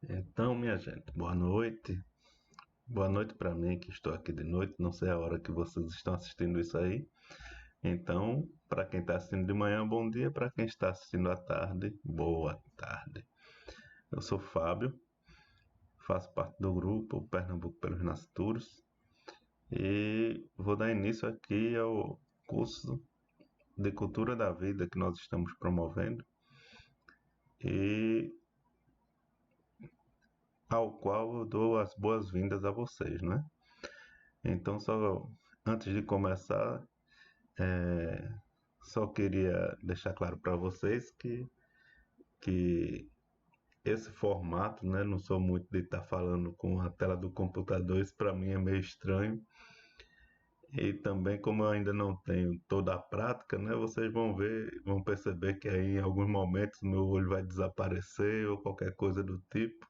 Então, minha gente, boa noite. Boa noite para mim que estou aqui de noite. Não sei a hora que vocês estão assistindo isso aí. Então, para quem está assistindo de manhã, bom dia. Para quem está assistindo à tarde, boa tarde. Eu sou Fábio, faço parte do grupo Pernambuco pelos Nascituros e vou dar início aqui ao curso de Cultura da Vida que nós estamos promovendo e ao qual eu dou as boas-vindas a vocês, né? Então, só antes de começar, só queria deixar claro para vocês que esse formato, né, não sou muito de estar falando com a tela do computador, isso para mim é meio estranho. E também, como eu ainda não tenho toda a prática, né, vocês vão ver, vão perceber que aí em alguns momentos meu olho vai desaparecer ou qualquer coisa do tipo.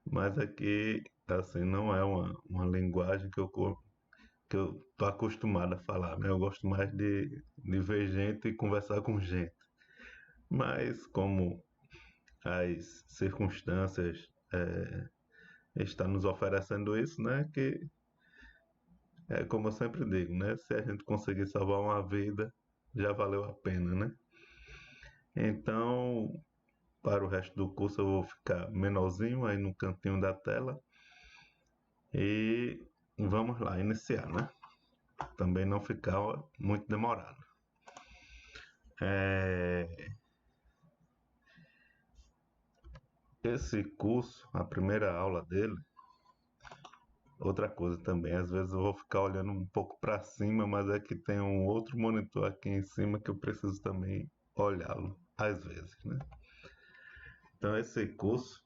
Mas aqui, assim, não é uma linguagem que eu tô acostumado a falar, né? Eu gosto mais de ver gente e conversar com gente. Mas como as circunstâncias estão nos oferecendo isso, né? Que é como eu sempre digo, né? Se a gente conseguir salvar uma vida, já valeu a pena, né? Então, para o resto do curso eu vou ficar menorzinho aí no cantinho da tela e vamos lá iniciar, né? Também não ficar muito demorado. É, Esse curso, a primeira aula dele, outra coisa também, às vezes eu vou ficar olhando um pouco para cima, mas é que tem um outro monitor aqui em cima que eu preciso também olhá-lo, às vezes, né? Então esse curso,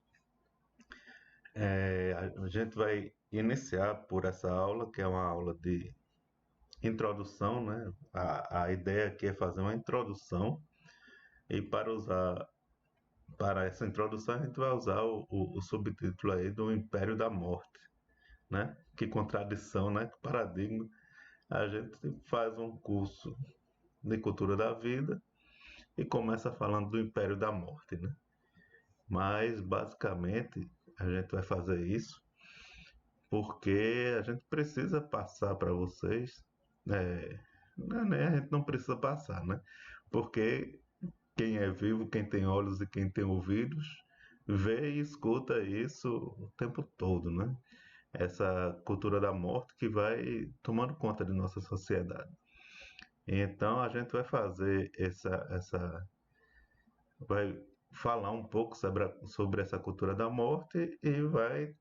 a gente vai iniciar por essa aula, que é uma aula de introdução, né? A ideia aqui é fazer uma introdução e para essa introdução a gente vai usar o subtítulo aí do Império da Morte, né? Que contradição, né? Que paradigma. A gente faz um curso de cultura da vida e começa falando do Império da Morte, né? Mas basicamente a gente vai fazer isso porque a gente precisa passar para vocês, né? A gente não precisa passar, né? Porque quem é vivo, quem tem olhos e quem tem ouvidos, vê e escuta isso o tempo todo, né? Essa cultura da morte que vai tomando conta de nossa sociedade. Então a gente vai fazer vai falar um pouco sobre essa cultura da morte e vai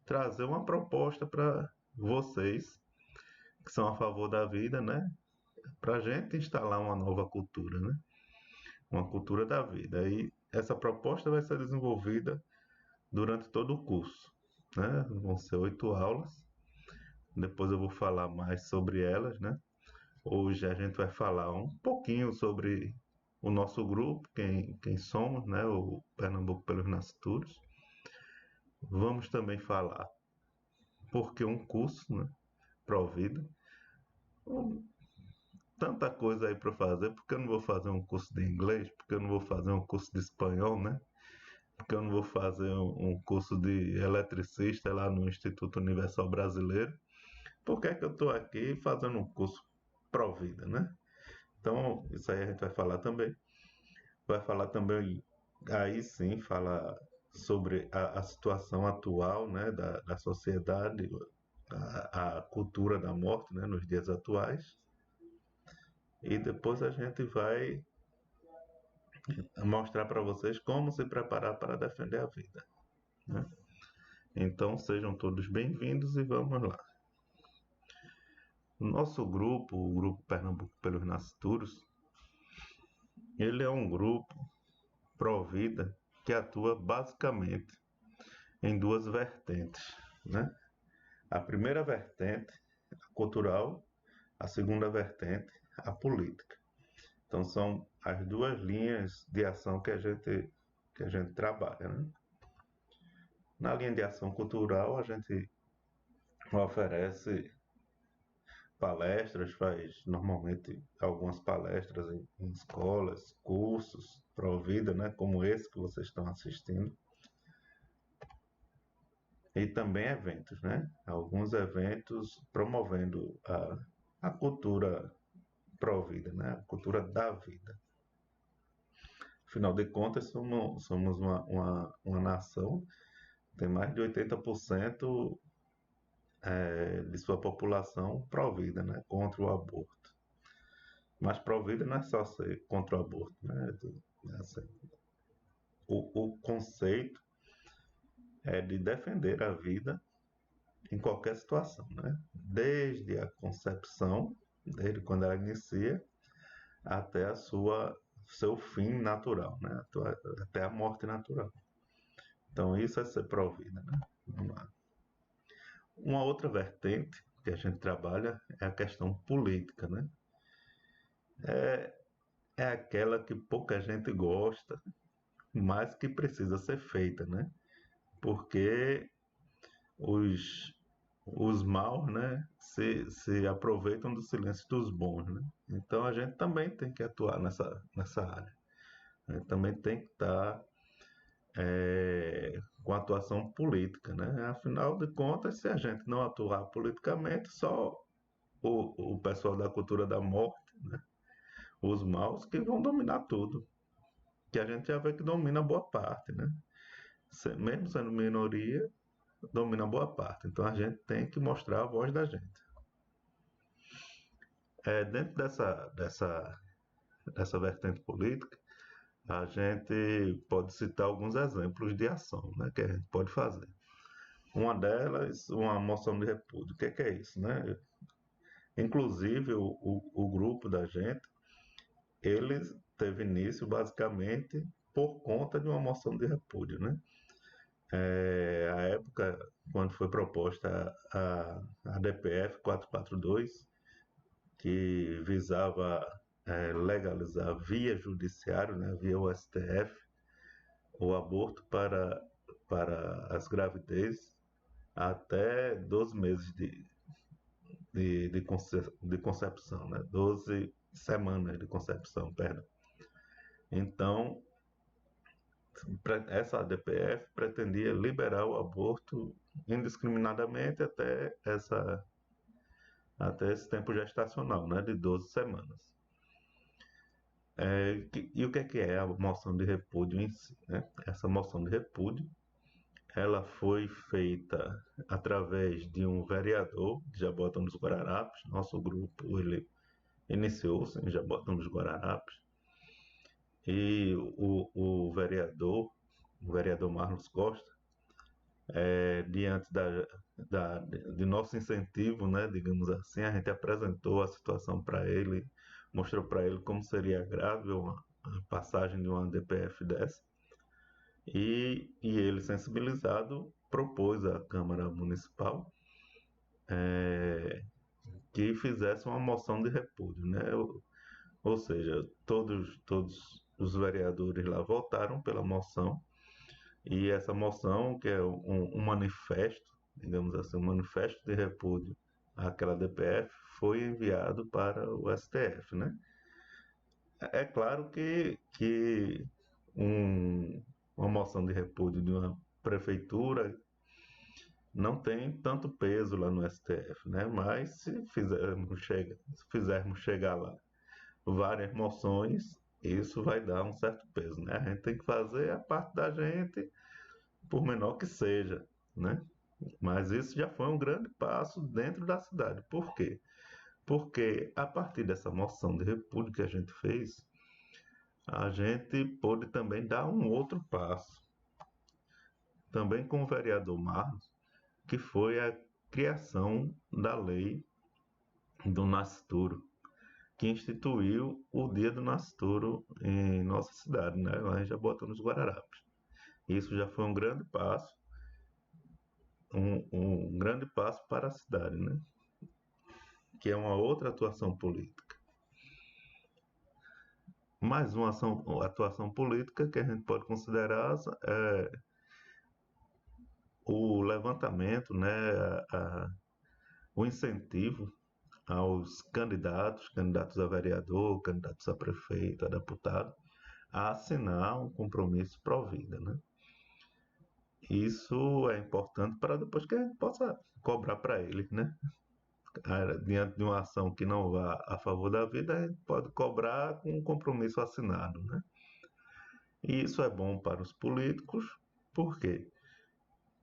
trazer uma proposta para vocês que são a favor da vida, né? Para a gente instalar uma nova cultura, né? Uma cultura da vida. E essa proposta vai ser desenvolvida durante todo o curso, né? Vão ser 8 aulas. Depois eu vou falar mais sobre elas, né? Hoje a gente vai falar um pouquinho sobre o nosso grupo, quem somos, né? O Pernambuco pelos Nascituros. Vamos também falar porque um curso, né? Provida. Tanta coisa aí para fazer, porque eu não vou fazer um curso de inglês, porque eu não vou fazer um curso de espanhol, né? Porque eu não vou fazer um curso de eletricista lá no Instituto Universal Brasileiro. Por que é que eu estou aqui fazendo um curso Provida, né? Então, isso aí a gente vai falar também. Vai falar também, aí sim, falar sobre a situação atual, né, da sociedade, a cultura da morte, né, nos dias atuais. E depois a gente vai mostrar para vocês como se preparar para defender a vida, né? Então sejam todos bem-vindos e vamos lá. O nosso grupo, o Grupo Pernambuco pelos Nascituros, ele é um grupo pró-vida que atua basicamente em duas vertentes, né? A primeira vertente, a cultural, a segunda vertente, a política. Então são as duas linhas de ação que a gente trabalha, né? Na linha de ação cultural, a gente oferece palestras, faz normalmente algumas palestras em escolas, cursos, Provida, né, como esse que vocês estão assistindo. E também eventos, né? Alguns eventos promovendo a cultura pró-vida, né? A cultura da vida. Afinal de contas, somos uma nação que tem mais de 80% de sua população pró-vida, né? Contra o aborto. Mas pró-vida não é só ser contra o aborto, né? Assim, o conceito é de defender a vida em qualquer situação, né? Desde a concepção, desde quando ela inicia, até seu fim natural, né? Até a morte natural. Então isso é ser pró-vida, né? Vamos lá. Uma outra vertente que a gente trabalha é a questão política, né? É aquela que pouca gente gosta, mas que precisa ser feita, né? Porque os, os maus, né, se aproveitam do silêncio dos bons, né? Então a gente também tem que atuar nessa área. A gente também tem que estar com atuação política, né? Afinal de contas, se a gente não atuar politicamente, só o pessoal da cultura da morte, né? Os maus que vão dominar tudo, que a gente já vê que domina boa parte, né? Mesmo sendo minoria, domina boa parte. Então a gente tem que mostrar a voz da gente. Dentro dessa vertente política, a gente pode citar alguns exemplos de ação, né, que a gente pode fazer. Uma delas, uma moção de repúdio. O que é isso, né? Inclusive, o grupo da gente, ele teve início basicamente por conta de uma moção de repúdio, né? A época, quando foi proposta a DPF 442, que visava legalizar via judiciário, né, via o STF, o aborto para as gravidezes até 12 meses de concepção, né? 12 semanas de concepção, perdão. Então, essa DPF pretendia liberar o aborto indiscriminadamente até esse tempo gestacional, né, de 12 semanas. E o que é a moção de repúdio em si, né? Essa moção de repúdio, ela foi feita através de um vereador de Jabotão dos Guararapes. Nosso grupo ele iniciou-se em Jabotão dos Guararapes e o vereador Marlos Costa, diante de nosso incentivo, né, digamos assim, a gente apresentou a situação para ele, mostrou para ele como seria grave a passagem de uma DPF dessa, e ele, sensibilizado, propôs à Câmara Municipal que fizesse uma moção de repúdio, né? Ou seja, todos os vereadores lá votaram pela moção, e essa moção, que é um manifesto, digamos assim, um manifesto de repúdio àquela DPF, foi enviado para o STF, né? É claro que uma moção de repúdio de uma prefeitura não tem tanto peso lá no STF, né? Mas se fizermos chegar lá várias moções, isso vai dar um certo peso, né? A gente tem que fazer a parte da gente, por menor que seja, né? Mas isso já foi um grande passo dentro da cidade. Por quê? Porque a partir dessa moção de repúdio que a gente fez, a gente pôde também dar um outro passo, também com o vereador Marlos, que foi a criação da lei do nascituro, que instituiu o Dia do Nascituro em nossa cidade, né? Lá em Jabotão dos Guararapes. Isso já foi um grande passo, um grande passo para a cidade, né? Que é uma outra atuação política. Mais uma atuação política que a gente pode considerar é o levantamento, né, o incentivo aos candidatos a vereador, candidatos a prefeito, a deputado, a assinar um compromisso pró-vida, né? Isso é importante para depois que a gente possa cobrar para ele, né? Diante de uma ação que não vá a favor da vida, a gente pode cobrar com um compromisso assinado, né? E isso é bom para os políticos, por quê?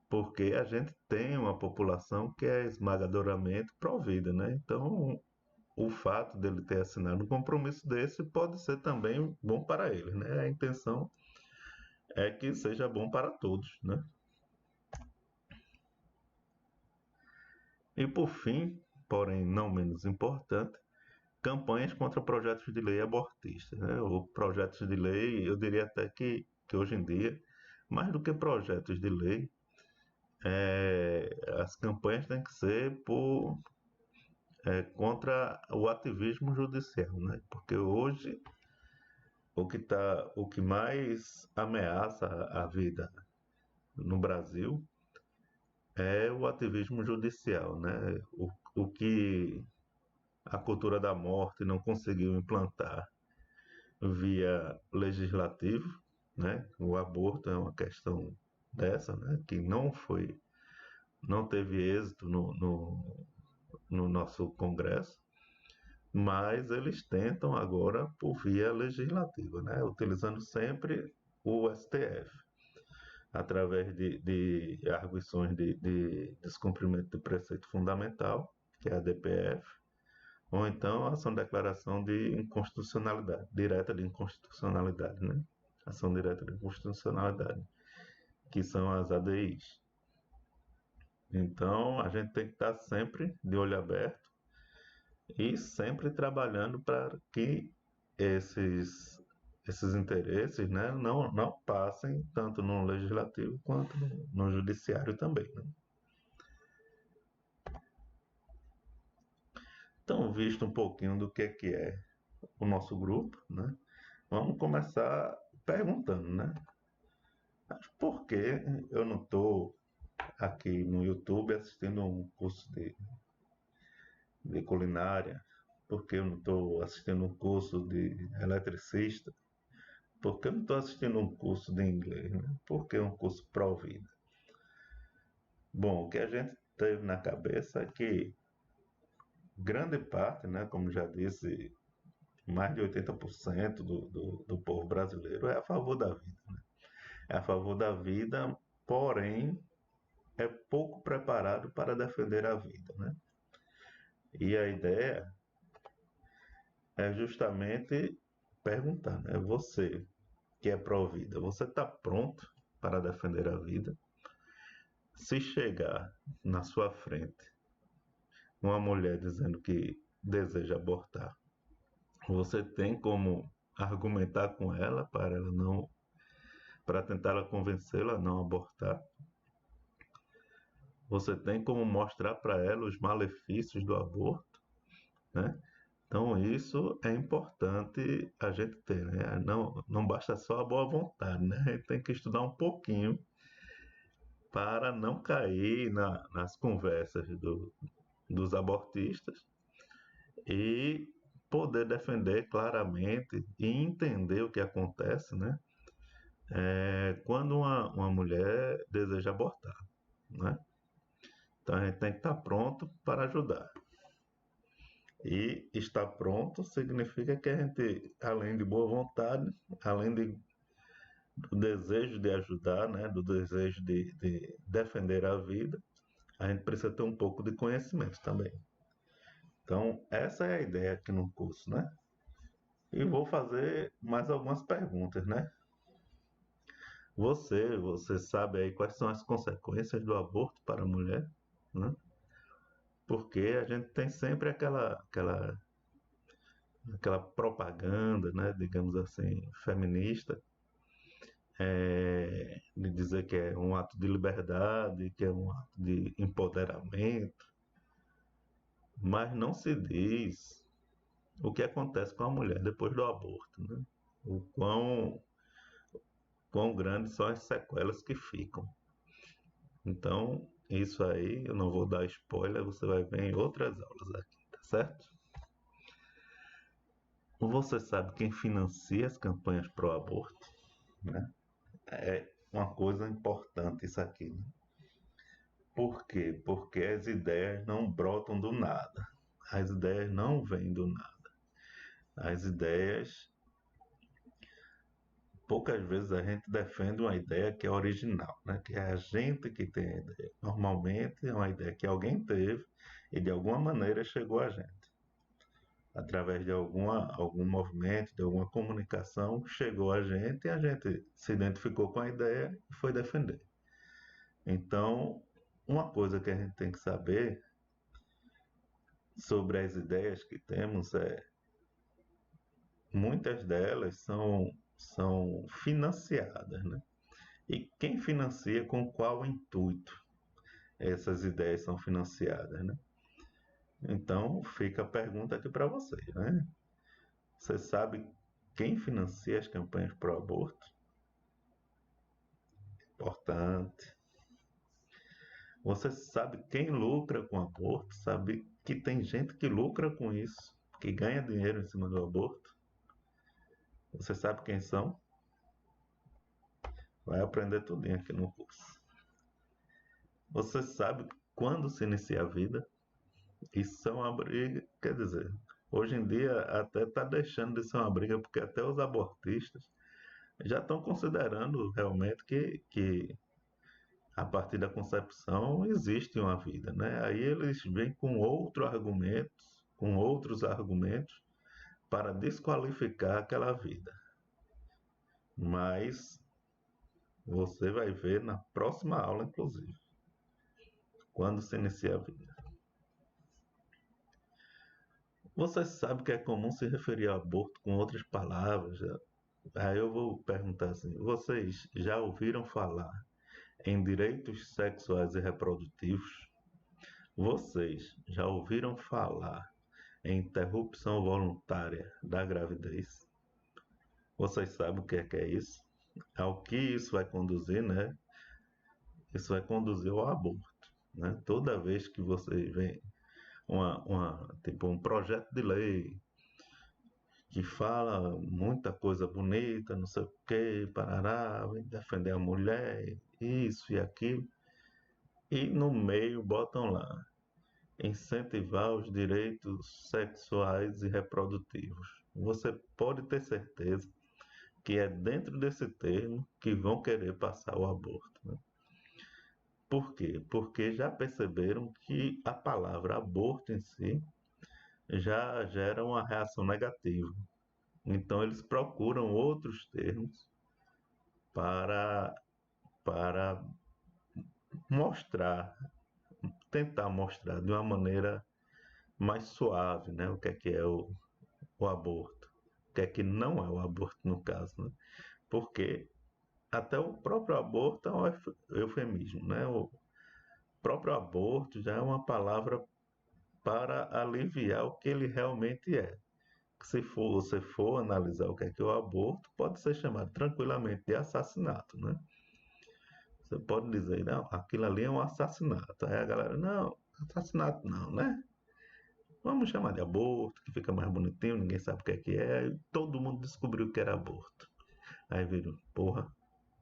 Porque a gente tem uma população que é esmagadoramente provida, né? Então, o fato dele ter assinado um compromisso desse pode ser também bom para ele, né? A intenção é que seja bom para todos, né? E por fim, porém não menos importante, campanhas contra projetos de lei abortistas, né? Ou projetos de lei, eu diria até que hoje em dia, mais do que projetos de lei, as campanhas têm que ser contra o ativismo judicial, né? Porque hoje o que mais ameaça a vida no Brasil é o ativismo judicial, né? O que a cultura da morte não conseguiu implantar via legislativo, né? O aborto é uma questão dessa, né? Que não teve êxito no nosso Congresso, mas eles tentam agora por via legislativa, né? Utilizando sempre o STF, através de arguições de descumprimento de preceito fundamental, que é a DPF, ou então ação de declaração de inconstitucionalidade, direta de inconstitucionalidade, né? Ação direta de inconstitucionalidade, que são as ADIs. Então, a gente tem que estar sempre de olho aberto e sempre trabalhando para que esses interesses, né, não passem tanto no legislativo quanto no judiciário também, né? Então, visto um pouquinho do que é o nosso grupo, né, vamos começar perguntando, né? Mas por que eu não estou aqui no YouTube assistindo um curso de culinária? Por que eu não estou assistindo um curso de eletricista? Por que eu não estou assistindo um curso de inglês, né? Por que um curso Provida? Bom, o que a gente teve na cabeça é que grande parte, né, como já disse, mais de 80% do povo brasileiro é a favor da vida, né? É a favor da vida, porém é pouco preparado para defender a vida, né? E a ideia é justamente perguntar, né? Você que é pró-vida, você está pronto para defender a vida? Se chegar na sua frente uma mulher dizendo que deseja abortar, você tem como argumentar com ela para tentar convencê-la a não abortar? Você tem como mostrar para ela os malefícios do aborto, né? Então isso é importante a gente ter, né? Não basta só a boa vontade, né? A gente tem que estudar um pouquinho para não cair nas conversas dos abortistas e poder defender claramente e entender o que acontece, né? Quando uma mulher deseja abortar, né? Então a gente tem que estar pronto para ajudar. E estar pronto significa que a gente, além de boa vontade, além do desejo de ajudar, né, do desejo de defender a vida, a gente precisa ter um pouco de conhecimento também. Então, essa é a ideia aqui no curso, né? E vou fazer mais algumas perguntas, né? Você sabe aí quais são as consequências do aborto para a mulher, né? Porque a gente tem sempre aquela propaganda, né, digamos assim, feminista, de dizer que é um ato de liberdade, que é um ato de empoderamento, mas não se diz o que acontece com a mulher depois do aborto, né? O quão grandes são as sequelas que ficam. Então, isso aí, eu não vou dar spoiler, você vai ver em outras aulas aqui, tá certo? Você sabe quem financia as campanhas pró-aborto, né? uma coisa importante isso aqui, né? Por quê? Porque as ideias não brotam do nada. As ideias não vêm do nada. As ideias, poucas vezes a gente defende uma ideia que é original, né? Que é a gente que tem a ideia. Normalmente é uma ideia que alguém teve e de alguma maneira chegou a gente. Através de algum movimento, de alguma comunicação, chegou a gente e a gente se identificou com a ideia e foi defender. Então, uma coisa que a gente tem que saber sobre as ideias que temos é muitas delas são financiadas, né? E quem financia, com qual intuito essas ideias são financiadas, né? Então fica a pergunta aqui para você, né? Você sabe quem financia as campanhas pro aborto? Importante. Você sabe quem lucra com o aborto? Sabe que tem gente que lucra com isso, que ganha dinheiro em cima do aborto? Você sabe quem são? Vai aprender tudinho aqui no curso. Você sabe quando se inicia a vida? Isso é uma briga, quer dizer, hoje em dia até está deixando de ser uma briga, porque até os abortistas já estão considerando realmente que a partir da concepção existe uma vida, né? Aí eles vêm com outros argumentos para desqualificar aquela vida. Mas você vai ver na próxima aula, inclusive, quando se inicia a vida. Você sabe que é comum se referir ao aborto com outras palavras? Aí eu vou perguntar assim: vocês já ouviram falar em direitos sexuais e reprodutivos? Vocês já ouviram falar em interrupção voluntária da gravidez? Vocês sabem o que é isso? Ao que isso vai conduzir, né? Isso vai conduzir ao aborto, né? Toda vez que você vê tipo um projeto de lei que fala muita coisa bonita, não sei o que, parará, vem defender a mulher, isso e aquilo, e no meio botam lá, incentivar os direitos sexuais e reprodutivos. Você pode ter certeza que é dentro desse termo que vão querer passar o aborto, né? Por quê? Porque já perceberam que a palavra aborto em si já gera uma reação negativa. Então eles procuram outros termos para, para mostrar, tentar mostrar de uma maneira mais suave, né, o que é o aborto, o que não é o aborto no caso, né? Porque até o próprio aborto é um eufemismo, né? O próprio aborto já é uma palavra para aliviar o que ele realmente é. Se você for analisar o que é o aborto, pode ser chamado tranquilamente de assassinato, né? Você pode dizer, não, aquilo ali é um assassinato. Aí a galera, não, assassinato não, né? Vamos chamar de aborto, que fica mais bonitinho, ninguém sabe o que é. Aí todo mundo descobriu que era aborto. Aí viram, porra,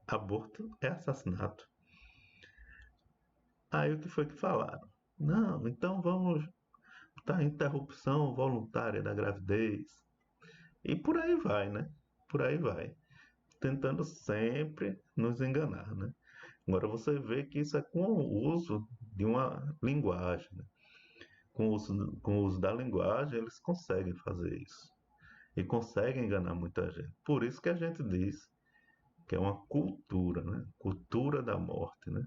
aborto é assassinato. Aí o que foi que falaram? Não, então vamos botar interrupção voluntária da gravidez. E por aí vai, né? Por aí vai. Tentando sempre nos enganar, né? Agora você vê que isso é com o uso de uma linguagem, né? Com o uso da linguagem, eles conseguem fazer isso. E conseguem enganar muita gente. Por isso que a gente diz que é uma cultura, né? Cultura da morte, né?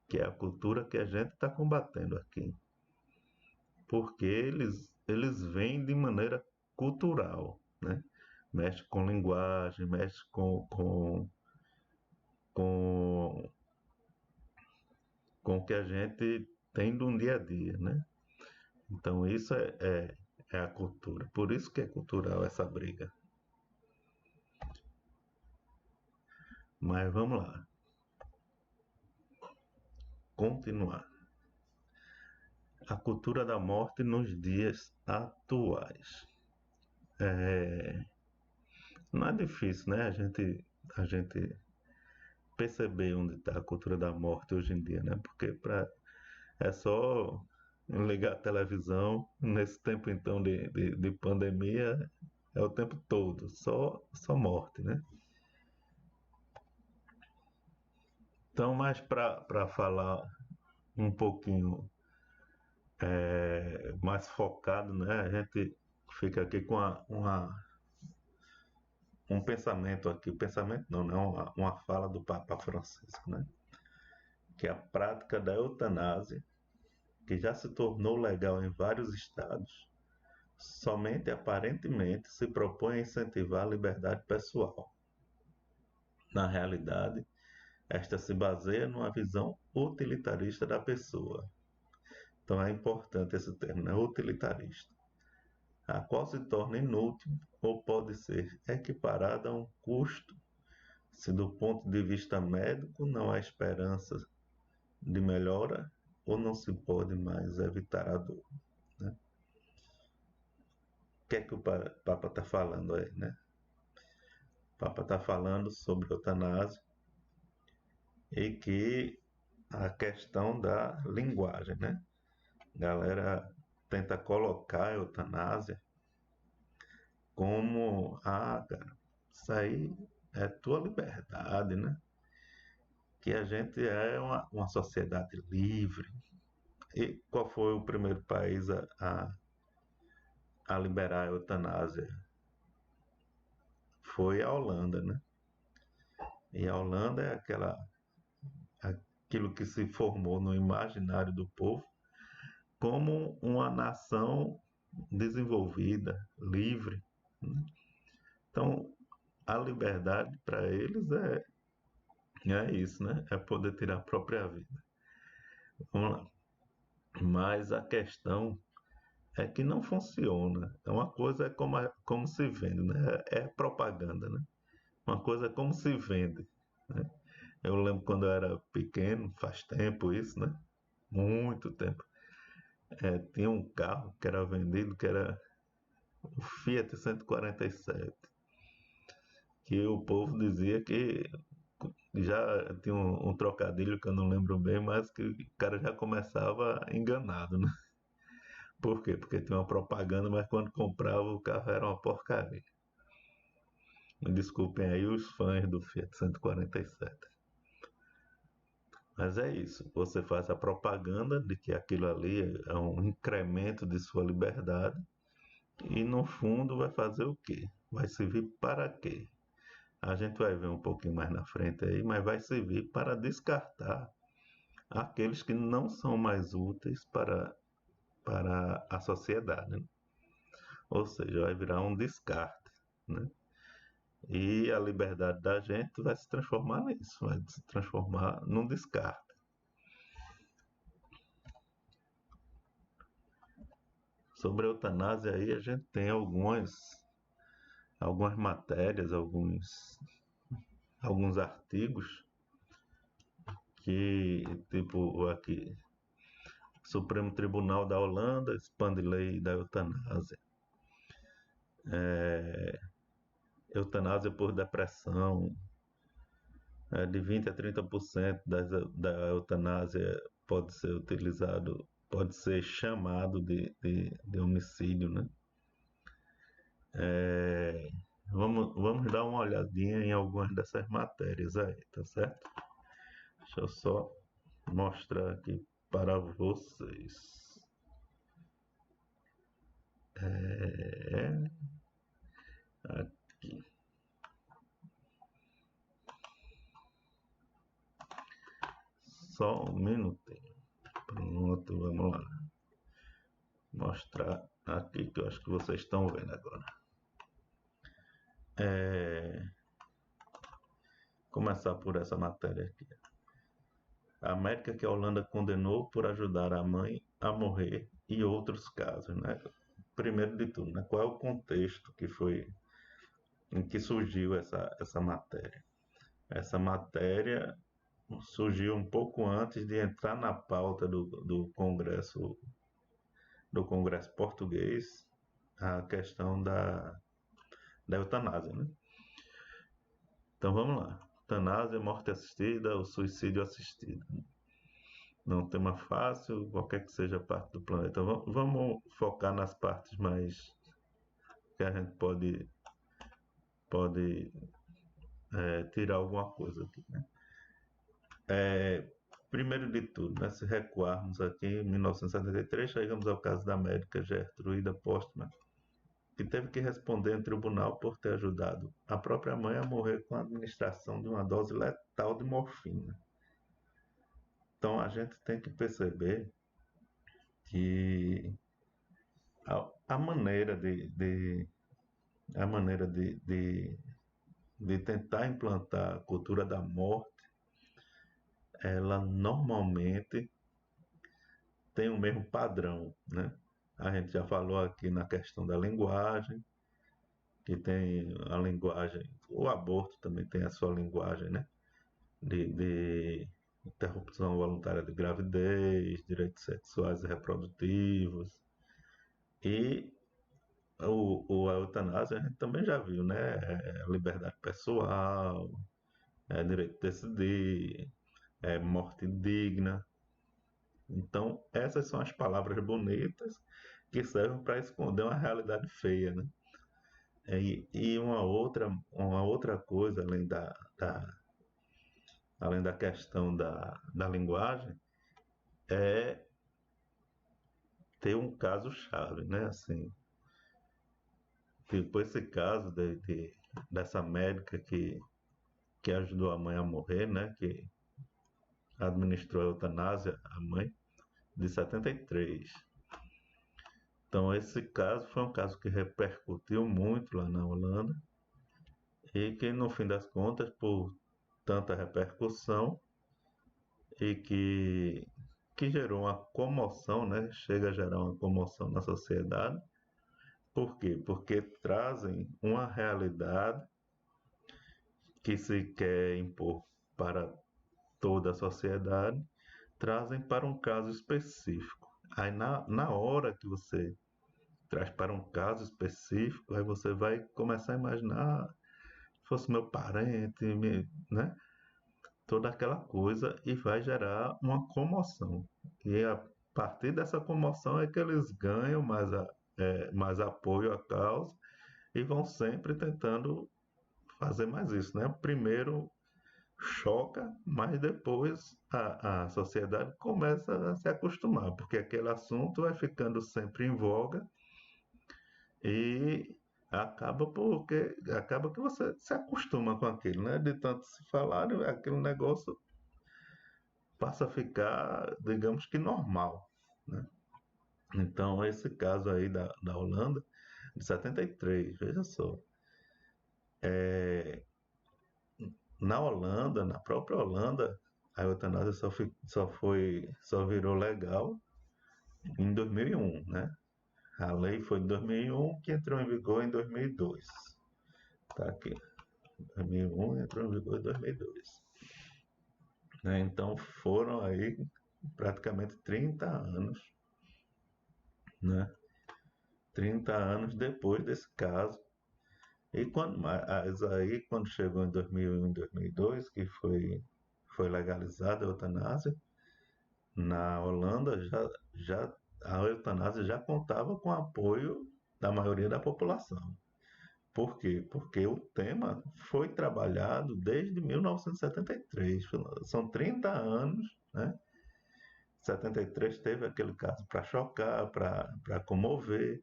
Que é a cultura que a gente está combatendo aqui. Porque eles vêm de maneira cultural, né? Mexe com linguagem, mexe com, com o que a gente tem no dia a dia, né? Então isso é a cultura. Por isso que é cultural essa briga. Mas vamos lá, continuar. A cultura da morte nos dias atuais. Não é difícil, né? A gente perceber onde está a cultura da morte hoje em dia, né? Porque é só ligar a televisão, nesse tempo então de pandemia, é o tempo todo, só morte, né? Então, mais para falar um pouquinho mais focado, né? A gente fica aqui com um pensamento aqui, pensamento não, né? Uma fala do Papa Francisco, né? Que é a prática da eutanásia, que já se tornou legal em vários estados, somente aparentemente se propõe a incentivar a liberdade pessoal. Na realidade, esta se baseia numa visão utilitarista da pessoa. Então é importante esse termo, né? Utilitarista, a qual se torna inútil ou pode ser equiparada a um custo se do ponto de vista médico não há esperança de melhora ou não se pode mais evitar a dor, né? O que é que o Papa está falando aí, né? O Papa está falando sobre eutanásia e que a questão da linguagem, né? A galera tenta colocar a eutanásia como, cara, isso aí é tua liberdade, né? Que a gente é uma sociedade livre. E qual foi o primeiro país a liberar a eutanásia? Foi a Holanda, né? E a Holanda é aquilo que se formou no imaginário do povo como uma nação desenvolvida, livre, né? Então, a liberdade para eles é isso, né? É poder tirar a própria vida. Vamos lá. Mas a questão é que não funciona. Uma coisa é como se vende, né? É propaganda, né? Uma coisa é como se vende, né? Eu lembro quando eu era pequeno, faz tempo isso, né? Muito tempo. Tinha um carro que era vendido, que era o Fiat 147, que o povo dizia que já tinha um trocadilho que eu não lembro bem, mas que o cara já começava enganado, né? Por quê? Porque tinha uma propaganda, mas quando comprava o carro era uma porcaria. Me desculpem aí os fãs do Fiat 147. Mas é isso, você faz a propaganda de que aquilo ali é um incremento de sua liberdade e no fundo vai fazer o quê? Vai servir para quê? A gente vai ver um pouquinho mais na frente aí, mas vai servir para descartar aqueles que não são mais úteis para a sociedade, né? Ou seja, vai virar um descarte, né? E a liberdade da gente vai se transformar nisso, vai se transformar num descarte. Sobre a eutanásia aí a gente tem algumas matérias, alguns artigos que, tipo aqui, Supremo Tribunal da Holanda expande lei da eutanásia. Eutanásia por depressão, de 20 a 30% da eutanásia pode ser utilizado, pode ser chamado de homicídio, né? Vamos dar uma olhadinha em algumas dessas matérias aí, tá certo? Deixa eu só mostrar aqui para vocês. Aqui. Só um minutinho. Pronto, vamos lá. Mostrar aqui que eu acho que vocês estão vendo agora. Começar por essa matéria aqui. A médica que a Holanda condenou por ajudar a mãe a morrer e outros casos, né? Primeiro de tudo, né? Qual é o contexto em que surgiu essa matéria? Essa matéria surgiu um pouco antes de entrar na pauta do Congresso português, a questão da eutanásia, né? Então vamos lá. eutanásia, morte assistida, o suicídio assistido. Não tema fácil, qualquer que seja a parte do planeta. Vamos focar nas partes mais que a gente pode tirar alguma coisa aqui, né? Primeiro de tudo, né, se recuarmos aqui em 1973, chegamos ao caso da médica Gertruida Postman, que teve que responder em tribunal por ter ajudado a própria mãe a morrer com a administração de uma dose letal de morfina. Então a gente tem que perceber que a maneira a maneira de tentar implantar a cultura da morte, ela normalmente tem o mesmo padrão, né? A gente já falou aqui na questão da linguagem, que tem a linguagem, o aborto também tem a sua linguagem, né? De interrupção voluntária de gravidez, direitos sexuais e reprodutivos. E a eutanásia a gente também já viu, né? Liberdade pessoal, direito de decidir, morte digna. Então, essas são as palavras bonitas que servem para esconder uma realidade feia, né? E uma outra coisa, além da questão da linguagem, é ter um caso-chave, né? Assim, tipo esse caso dessa médica que ajudou a mãe a morrer, né? Que administrou a eutanásia à mãe, de 73. Então, esse caso foi um caso que repercutiu muito lá na Holanda e que, no fim das contas, por tanta repercussão e que gerou uma comoção, né? Chega a gerar uma comoção na sociedade. Por quê? Porque trazem uma realidade que se quer impor para toda a sociedade, trazem para um caso específico. Aí, na hora que você traz para um caso específico, aí você vai começar a imaginar, se fosse meu parente, né? Toda aquela coisa e vai gerar uma comoção. E a partir dessa comoção é que eles ganham mais apoio à causa e vão sempre tentando fazer mais isso, né? Primeiro choca, mas depois a sociedade começa a se acostumar, porque aquele assunto vai ficando sempre em voga e acaba que você se acostuma com aquilo, né? De tanto se falar, aquele negócio passa a ficar, digamos que normal, né? Então, esse caso aí da Holanda, de 73, veja só. Na Holanda, na própria Holanda, a eutanásia só virou legal em 2001, né? A lei foi em 2001, que entrou em vigor em 2002. Tá aqui. 2001 entrou em vigor em 2002. Né? Então foram aí praticamente 30 anos, né? 30 anos depois desse caso. E quando chegou em 2001 e 2002, que foi legalizada a eutanásia, na Holanda a eutanásia já contava com o apoio da maioria da população. Por quê? Porque o tema foi trabalhado desde 1973. São 30 anos, né? 73 teve aquele caso para chocar, para comover,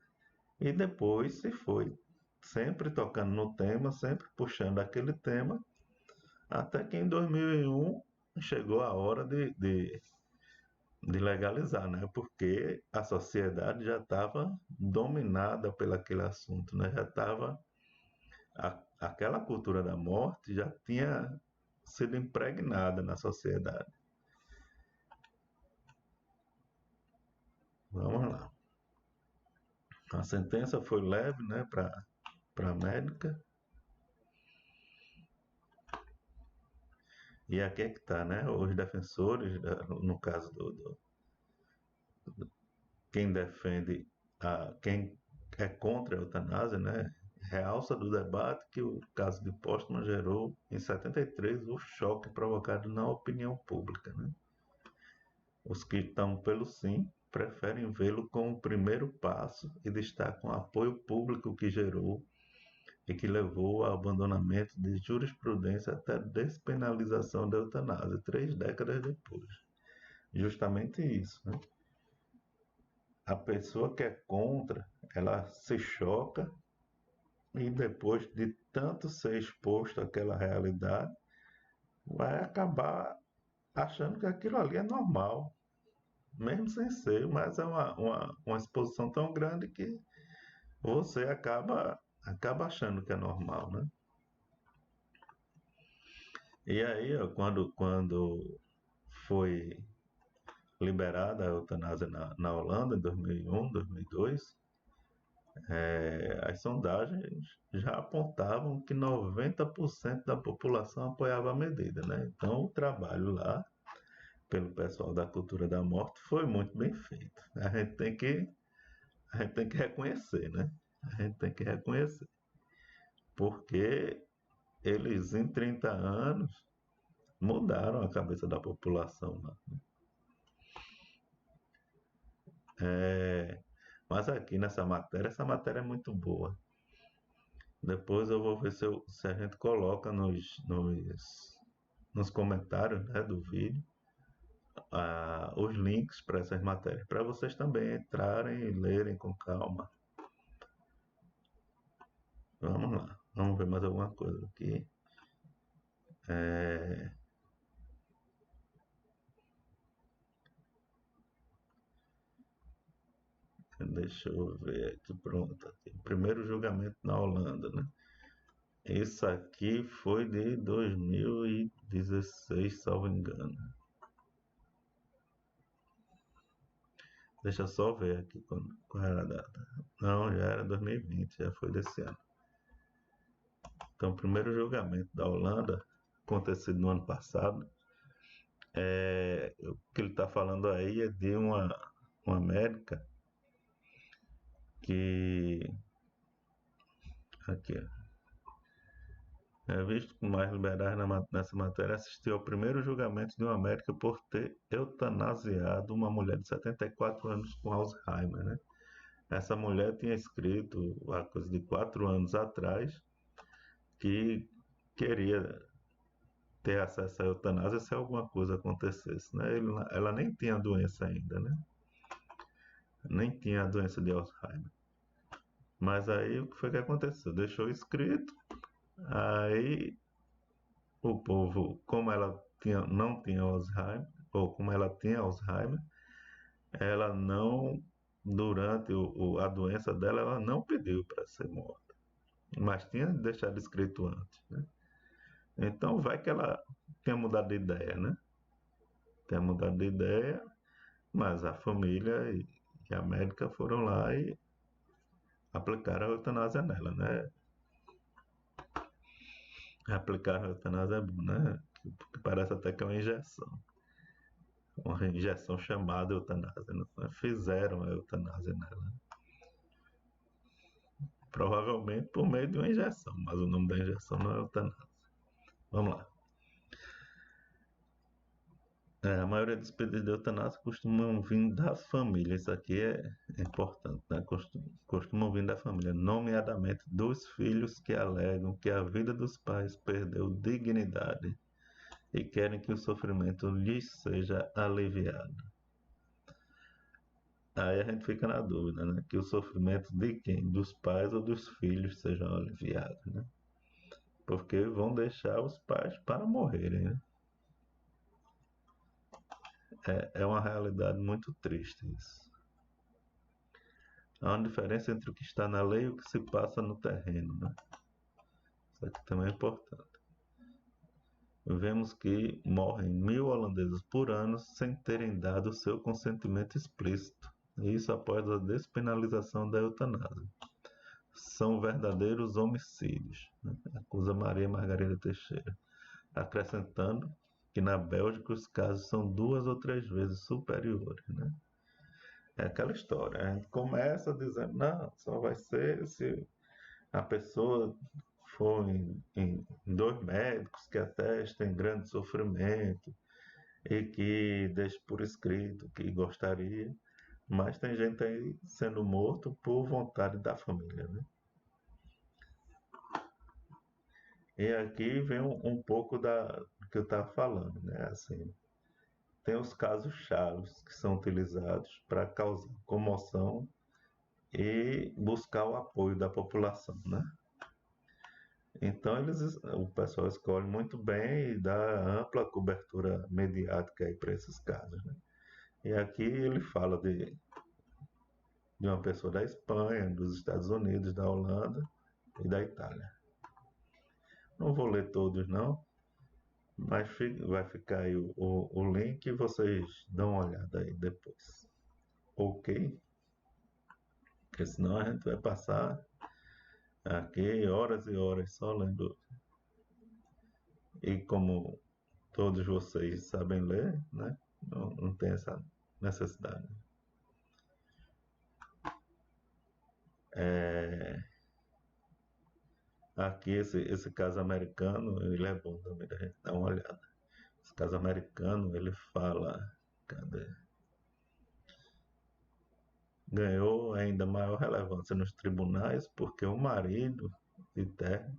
e depois se foi sempre tocando no tema, sempre puxando aquele tema, até que em 2001 chegou a hora de legalizar, né? Porque a sociedade já estava dominada pelo aquele assunto, né? Já estava aquela cultura da morte já tinha sido impregnada na sociedade. Vamos lá. A sentença foi leve, né, para a médica. E aqui é que está, né? Os defensores, no caso quem defende, quem é contra a eutanásia, né? realça do debate que o caso de Postman gerou, em 73, o choque provocado na opinião pública, né? Os que estão pelo sim preferem vê-lo como o primeiro passo e destacam o apoio público que gerou e que levou ao abandonamento de jurisprudência até a despenalização da eutanásia, 3 décadas depois. Justamente isso, né? A pessoa que é contra, ela se choca e depois de tanto ser exposto àquela realidade, vai acabar achando que aquilo ali é normal, mesmo sem ser, mas é uma exposição tão grande que você acaba achando que é normal, né? E aí, ó, quando foi liberada a eutanásia na Holanda, em 2001, 2002, as sondagens já apontavam que 90% da população apoiava a medida, né? Então, o trabalho lá, pelo pessoal da cultura da morte, foi muito bem feito. A gente tem que reconhecer, né? A gente tem que reconhecer. Porque eles, em 30 anos, mudaram a cabeça da população lá. É, mas aqui nessa matéria, essa matéria é muito boa. Depois eu vou ver se a gente coloca nos comentários, né, do vídeo, os links para essas matérias, para vocês também entrarem e lerem com calma. Vamos lá, vamos ver mais alguma coisa aqui. É, deixa eu ver aqui, pronto. Aqui. Primeiro julgamento na Holanda, né? Isso aqui foi de 2016, salvo engano. Deixa eu só ver aqui qual era a data. Não, já era 2020, já foi desse ano. Então, o primeiro julgamento da Holanda, acontecido no ano passado, o que ele está falando aí é de uma médica que, aqui, visto com mais liberdade nessa matéria, assistiu ao primeiro julgamento de uma médica por ter eutanasiado uma mulher de 74 anos com Alzheimer, né? Essa mulher tinha escrito, há coisa de 4 anos atrás, que queria ter acesso à eutanásia se alguma coisa acontecesse, né? Ela nem tinha a doença ainda, né? Nem tinha a doença de Alzheimer. Mas aí o que foi que aconteceu? Deixou escrito, aí o povo, como ela não tinha Alzheimer, ou como ela tinha Alzheimer, ela não, durante a doença dela, ela não pediu para ser morta, mas tinha deixado escrito antes, né? Então vai que ela tenha mudado de ideia, né? Tenha mudado de ideia, mas a família e a médica foram lá e aplicaram a eutanásia nela, né? Aplicaram a eutanásia, né? Que parece até que é uma injeção. Uma injeção chamada eutanásia, né? Fizeram a eutanásia nela. Provavelmente por meio de uma injeção, mas o nome da injeção não é eutanásia. Vamos lá. A maioria dos pedidos de eutanásia costumam vir das famílias. Isso aqui é importante, né? Costumam vir da família, nomeadamente dos filhos que alegam que a vida dos pais perdeu dignidade e querem que o sofrimento lhes seja aliviado. Aí a gente fica na dúvida, né? Que o sofrimento de quem? Dos pais ou dos filhos sejam aliviados, né? Porque vão deixar os pais para morrerem, né? É uma realidade muito triste isso. Há uma diferença entre o que está na lei e o que se passa no terreno, né? Isso aqui também é importante. Vemos que morrem 1.000 holandeses por ano sem terem dado seu consentimento explícito. Isso após a despenalização da eutanásia. São verdadeiros homicídios, né? Acusa Maria Margarida Teixeira, acrescentando que na Bélgica os casos são 2 ou 3 vezes superiores, né? É aquela história, a gente começa dizendo, não, só vai ser se a pessoa for em dois médicos que atestem grande sofrimento e que deixe por escrito que gostaria, mas tem gente aí sendo morto por vontade da família, né? E aqui vem um pouco do que eu estava falando, né? Assim, tem os casos chaves que são utilizados para causar comoção e buscar o apoio da população, né? Então o pessoal escolhe muito bem e dá ampla cobertura mediática aí para esses casos, né? E aqui ele fala de uma pessoa da Espanha, dos Estados Unidos, da Holanda e da Itália. Não vou ler todos não, mas vai ficar aí o link e vocês dão uma olhada aí depois. Ok? Porque senão a gente vai passar aqui horas e horas só lendo. E como todos vocês sabem ler, né? Não tem essa necessidade. Aqui esse caso americano, ele é bom também da gente dar uma olhada. Esse caso americano, ele fala, cadê? Ganhou ainda maior relevância nos tribunais porque o marido de Terry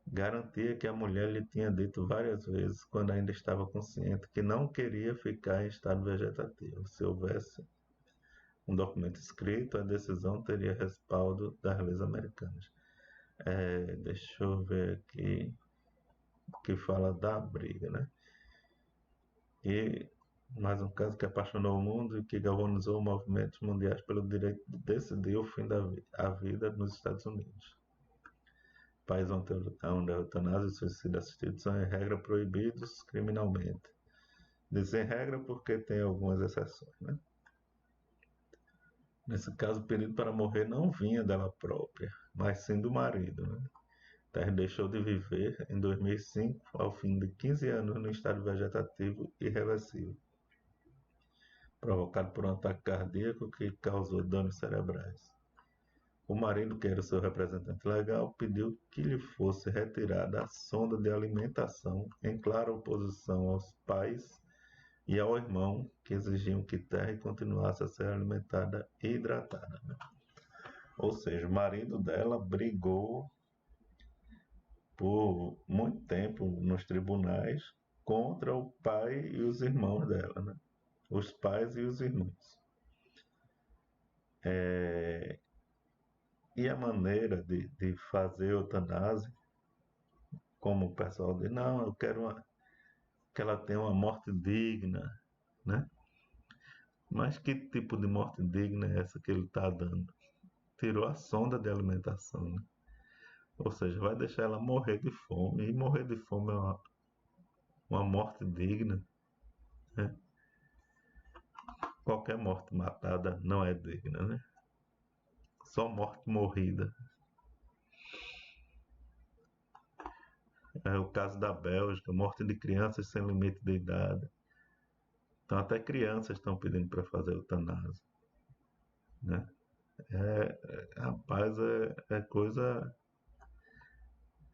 garantia que a mulher lhe tinha dito várias vezes, quando ainda estava consciente, que não queria ficar em estado vegetativo. Se houvesse um documento escrito, a decisão teria respaldo das leis americanas. Deixa eu ver aqui, que fala da briga, né? E mais um caso que apaixonou o mundo e que galvanizou movimentos mundiais pelo direito de decidir o fim da vida nos Estados Unidos. País onde a eutanásia e o suicídio assistido são, em regra, proibidos criminalmente. Dizem regra porque tem algumas exceções, né? Nesse caso, o pedido para morrer não vinha dela própria, mas sim do marido, né? Terry deixou de viver em 2005, ao fim de 15 anos no estado vegetativo irreversível, provocado por um ataque cardíaco que causou danos cerebrais. O marido, que era seu representante legal, pediu que lhe fosse retirada a sonda de alimentação, em clara oposição aos pais e ao irmão, que exigiam que Terry continuasse a ser alimentada e hidratada, né? Ou seja, o marido dela brigou por muito tempo nos tribunais contra o pai e os irmãos dela, né? Os pais e os irmãos. E a maneira de fazer eutanásia, como o pessoal diz, não, eu quero que ela tenha uma morte digna, né? Mas que tipo de morte digna é essa que ele está dando? Tirou a sonda de alimentação, né? Ou seja, vai deixar ela morrer de fome. E morrer de fome é uma morte digna, né? Qualquer morte matada não é digna, né? Só morte morrida. É o caso da Bélgica, morte de crianças sem limite de idade. Então até crianças estão pedindo para fazer eutanásia, né? Rapaz, é coisa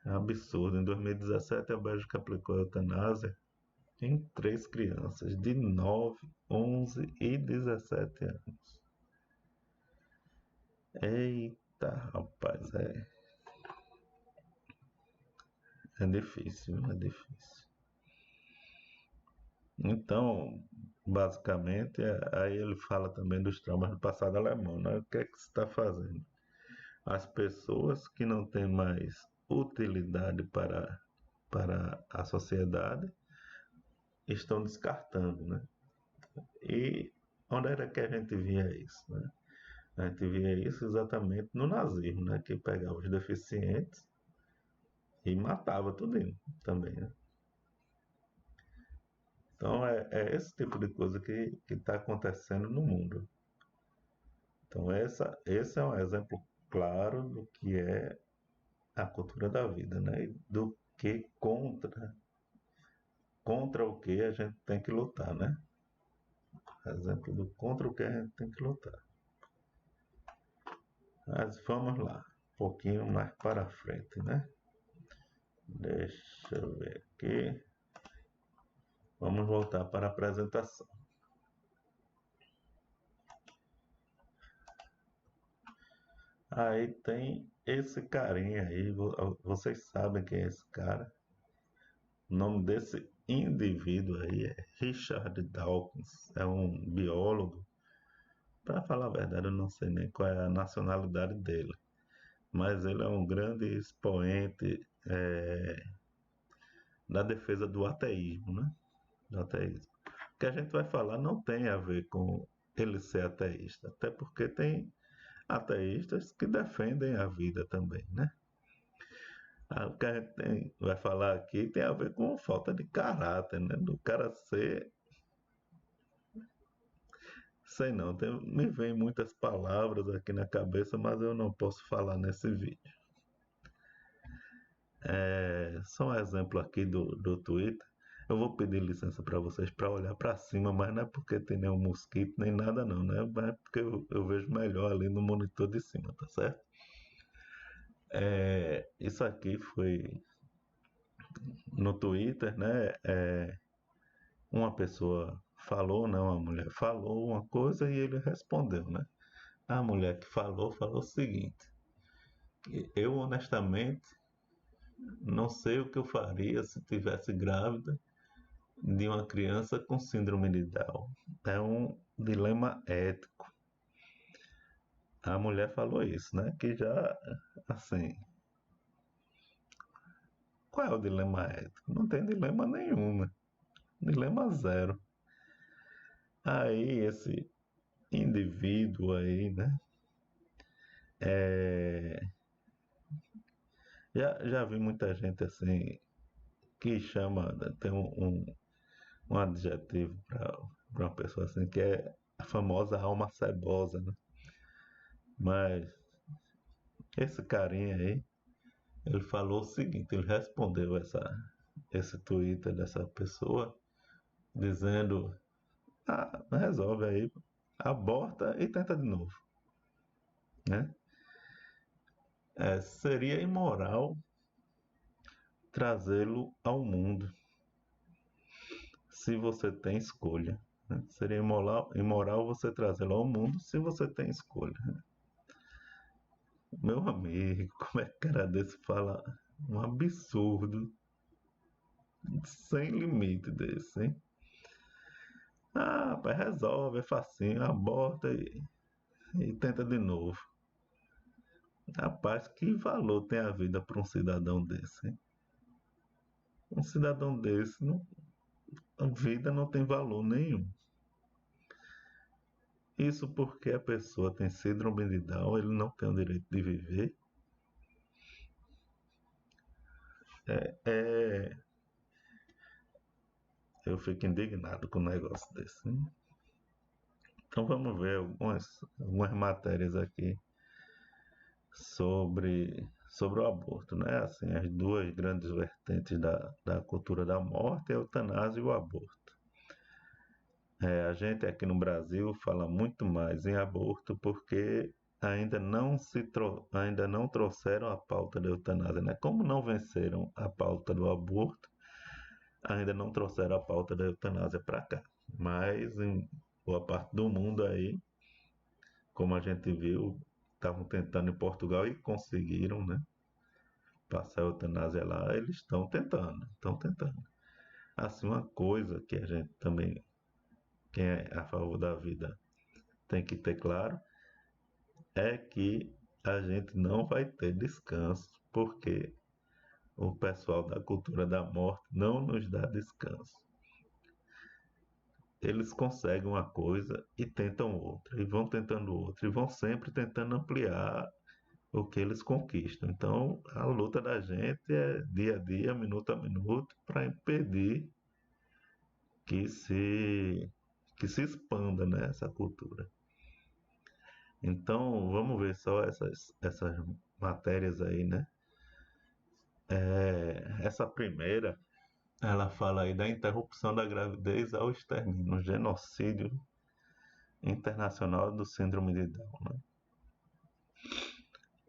absurda. Em 2017, a Bélgica aplicou a eutanásia em 3 crianças de 9, 11 e 17 anos. Eita, rapaz, é difícil, é difícil. Então, basicamente, aí ele fala também dos traumas do passado alemão, né? O que é que se está fazendo? As pessoas que não têm mais utilidade para a sociedade estão descartando, né? E onde era que a gente via isso, né? A gente via isso exatamente no nazismo, né? Que pegava os deficientes e matava tudo também, né? Então é esse tipo de coisa que está acontecendo no mundo. Então esse é um exemplo claro do que é a cultura da vida, né? E do que contra o que a gente tem que lutar, né? Exemplo do contra o que a gente tem que lutar. Mas vamos lá. pouquinho mais para frente, né? Deixa eu ver aqui. Vamos voltar para a apresentação. Aí tem esse carinha aí, vocês sabem quem é esse cara? O nome desse indivíduo aí é Richard Dawkins, é um biólogo. Para falar a verdade, eu não sei nem qual é a nacionalidade dele, mas ele é um grande expoente da defesa do ateísmo, né? Do ateísmo. O que a gente vai falar não tem a ver com ele ser ateísta, até porque tem ateístas que defendem a vida também, né? O que a gente vai falar aqui tem a ver com falta de caráter, né? Do cara ser. Sei não, me vem muitas palavras aqui na cabeça, mas eu não posso falar nesse vídeo. Só um exemplo aqui do Twitter. Eu vou pedir licença para vocês para olhar para cima, mas não é porque tem nenhum mosquito nem nada não, né? Mas é porque eu vejo melhor ali no monitor de cima, tá certo? Isso aqui foi no Twitter, né? Uma pessoa falou, né? Uma mulher falou uma coisa e ele respondeu, né? A mulher que falou o seguinte: eu honestamente não sei o que eu faria se tivesse grávida de uma criança com síndrome de Down. É um dilema ético. A mulher falou isso, né? Que já, assim, qual é o dilema ético? Não tem dilema nenhum, né? Dilema zero. Aí esse indivíduo aí, né? Já vi muita gente assim que chama, tem um adjetivo para uma pessoa assim que é a famosa alma cebosa, né? Mas esse carinha aí, ele falou o seguinte, ele respondeu esse Twitter dessa pessoa dizendo, resolve aí, aborta e tenta de novo, né? Seria imoral trazê-lo ao mundo se você tem escolha, né? Seria imoral você trazê-lo ao mundo se você tem escolha. Meu amigo, como é que cara desse fala um absurdo sem limite desse, hein? Rapaz, resolve, é facinho, aborta e tenta de novo. Rapaz, que valor tem a vida para um cidadão desse, hein? Um cidadão desse, a vida não tem valor nenhum. Isso porque a pessoa tem síndrome de Down, ele não tem o direito de viver. É, eu fico indignado com um negócio desse, hein? Então vamos ver algumas matérias aqui sobre o aborto, né? Assim, as duas grandes vertentes da cultura da morte é a eutanásia e o aborto. A gente aqui no Brasil fala muito mais em aborto porque ainda não trouxeram a pauta da eutanásia, né? Como não venceram a pauta do aborto, ainda não trouxeram a pauta da eutanásia para cá. Mas em boa parte do mundo aí, como a gente viu, estavam tentando em Portugal e conseguiram, né? Passar a eutanásia lá, eles estão tentando, estão tentando. Assim, uma coisa que a gente também, quem é a favor da vida, tem que ter claro, é que a gente não vai ter descanso, porque o pessoal da cultura da morte não nos dá descanso. Eles conseguem uma coisa e tentam outra, e vão tentando outra, e vão sempre tentando ampliar o que eles conquistam. Então, a luta da gente é dia a dia, minuto a minuto, para impedir que se, que se expanda, né, essa cultura. Então, vamos ver só essas matérias aí, né? Essa primeira, ela fala aí da interrupção da gravidez ao extermínio, genocídio internacional do síndrome de Down, né?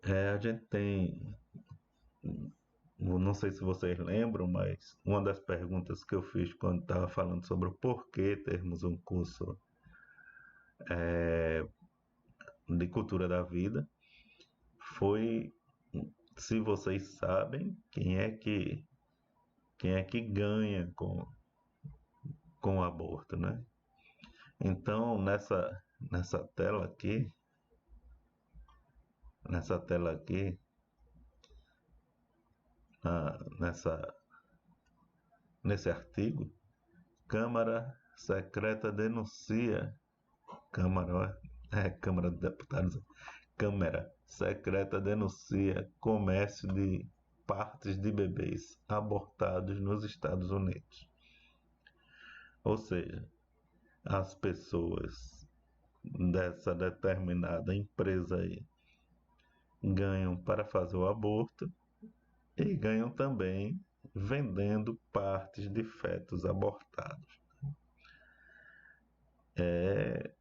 A gente tem, não sei se vocês lembram, mas uma das perguntas que eu fiz quando estava falando sobre o porquê termos um curso de cultura da vida foi se vocês sabem quem é que ganha com o aborto, né? Então, nessa tela aqui, nessa, nesse artigo, Câmara Secreta denuncia, Câmara de Deputados, Câmara Secreta denuncia comércio de partes de bebês abortados nos Estados Unidos. Ou seja, as pessoas dessa determinada empresa aí ganham para fazer o aborto e ganham também vendendo partes de fetos abortados. É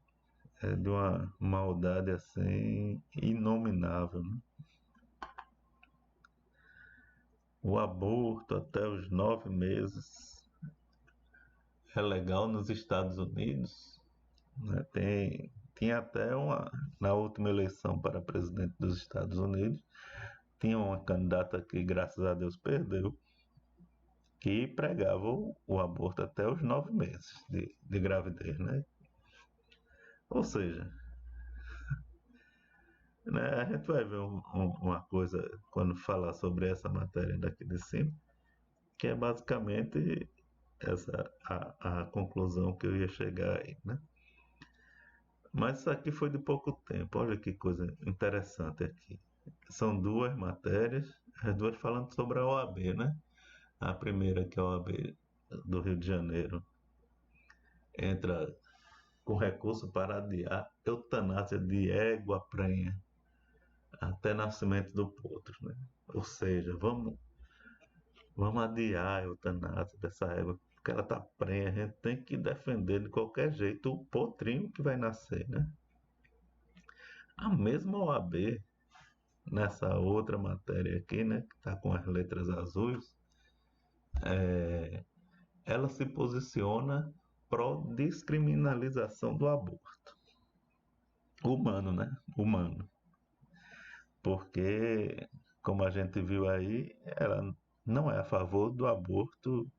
de uma maldade assim inominável, né? O aborto até os 9 meses é legal nos Estados Unidos, né? Tinha até na última eleição para presidente dos Estados Unidos, tinha uma candidata que, graças a Deus, perdeu, que pregava o aborto até os 9 meses de gravidez, né? Ou seja, né, a gente vai ver uma coisa quando falar sobre essa matéria daqui de cima, que é basicamente essa a conclusão que eu ia chegar aí, né? Mas isso aqui foi de pouco tempo. Olha que coisa interessante aqui. São duas matérias, as duas falando sobre a OAB, né? A primeira, que é a OAB do Rio de Janeiro, entra com recurso para adiar eutanásia de égua prenha até nascimento do potro, né? Ou seja, vamos adiar a eutanásia dessa égua, porque ela está prenha, a gente tem que defender de qualquer jeito o potrinho que vai nascer, né? A mesma OAB, nessa outra matéria aqui, né, que está com as letras azuis, ela se posiciona pró-descriminalização do aborto. Humano, né? Humano. Porque, como a gente viu aí, ela não é a favor do aborto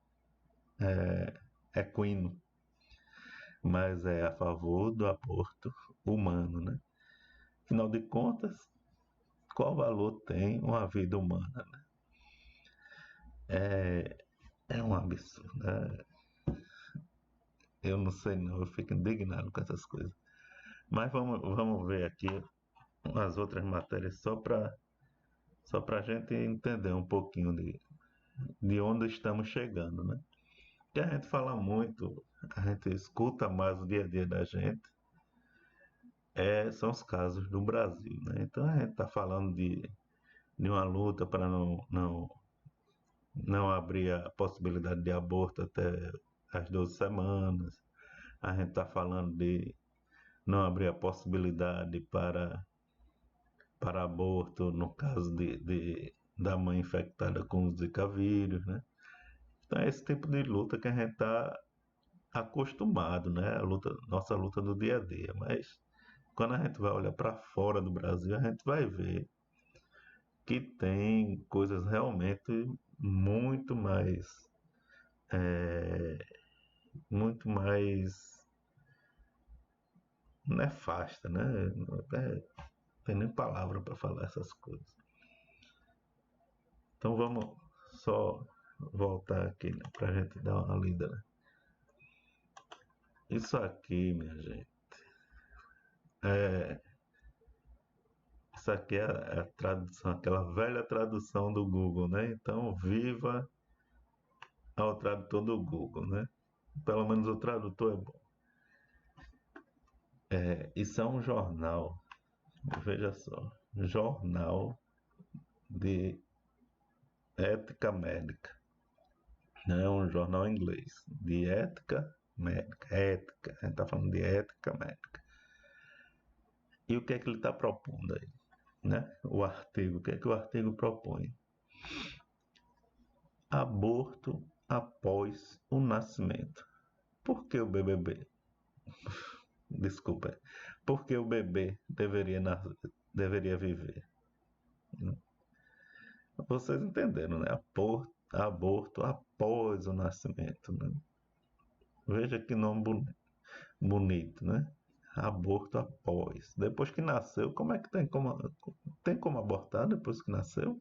equino, mas é a favor do aborto humano, né? Afinal de contas, qual valor tem uma vida humana, né? É um absurdo, né? Eu não sei não, eu fico indignado com essas coisas. Mas vamos ver aqui as outras matérias só para a gente entender um pouquinho de onde estamos chegando, né? Que a gente fala muito, a gente escuta mais o dia a dia da gente, são os casos do Brasil, né? Então a gente está falando de uma luta para não abrir a possibilidade de aborto até as 12 semanas. A gente está falando de não abrir a possibilidade para aborto no caso da mãe infectada com o Zika vírus, né? Então é esse tipo de luta que a gente está acostumado, né? Nossa luta do dia a dia. Mas quando a gente vai olhar para fora do Brasil, a gente vai ver que tem coisas realmente muito mais, muito mais nefasta, né? Não tem nem palavra para falar essas coisas. Então vamos só voltar aqui, né, para a gente dar uma lida, né? Isso aqui, minha gente, é, isso aqui é a tradução, aquela velha tradução do Google, né? Então, viva ao tradutor do Google, né? Pelo menos o tradutor é bom. Isso é um jornal, veja só, jornal de ética médica, né? É um jornal em inglês, de ética médica, ética, a gente está falando de ética médica. E o que é que ele está propondo aí? né? O artigo, o que é que o artigo propõe? Aborto após o nascimento. Por que o BBB? Desculpa. Por que o bebê deveria viver? Vocês entenderam, né? Aborto após o nascimento, né? Veja que nome bonito, né? Aborto após. Depois que nasceu, como é que tem como abortar depois que nasceu?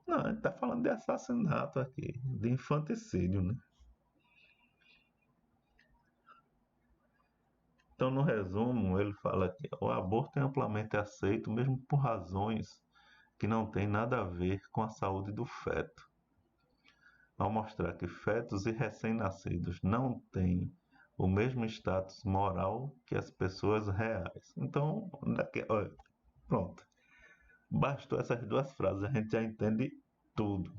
Não, a gente tá falando de assassinato aqui, de infanticídio, né? Então, no resumo, ele fala que o aborto é amplamente aceito, mesmo por razões que não têm nada a ver com a saúde do feto, ao mostrar que fetos e recém-nascidos não têm o mesmo status moral que as pessoas reais. Então, olha, pronto. Bastou essas duas frases, a gente já entende tudo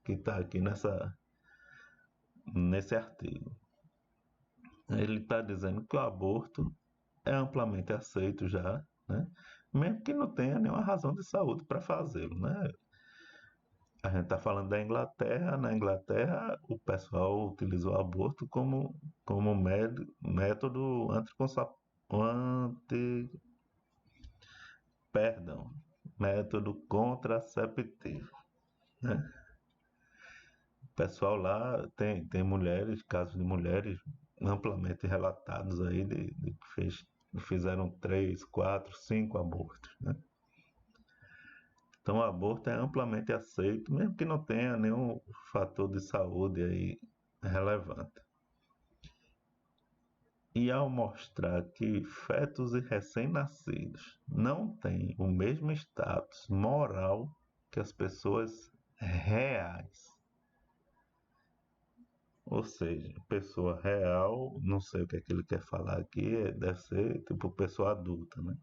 que está aqui nesse artigo. Ele está dizendo que o aborto é amplamente aceito já, né? Mesmo que não tenha nenhuma razão de saúde para fazê-lo, né? A gente está falando da Inglaterra. Na Inglaterra, o pessoal utilizou o aborto como método perdão, método contraceptivo, né? O pessoal lá tem mulheres, casos de mulheres amplamente relatados aí de que fizeram 3, 4, 5 abortos, né? Então, o aborto é amplamente aceito, mesmo que não tenha nenhum fator de saúde aí relevante. E ao mostrar que fetos e recém-nascidos não têm o mesmo status moral que as pessoas reais, ou seja, pessoa real, não sei o que é que ele quer falar aqui, deve ser tipo pessoa adulta, né?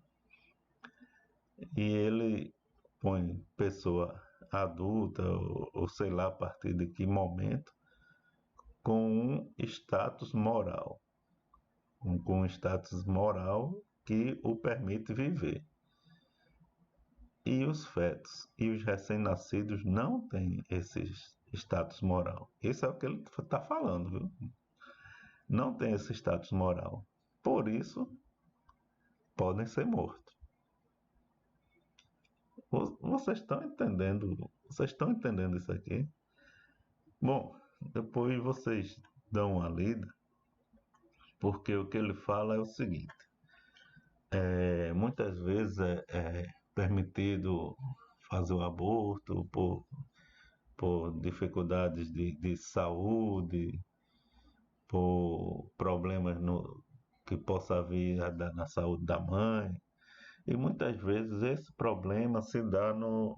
E ele põe pessoa adulta, ou sei lá a partir de que momento, com um status moral, com um status moral que o permite viver. E os fetos e os recém-nascidos não têm esse status moral. Isso é o que ele está falando, viu? Não tem esse status moral. Por isso, podem ser mortos. Vocês estão entendendo? Vocês estão entendendo isso aqui? Bom, depois vocês dão uma lida, porque o que ele fala é o seguinte: muitas vezes é permitido fazer o aborto por dificuldades de saúde, por problemas que possa vir na saúde da mãe. E muitas vezes esse problema se dá no,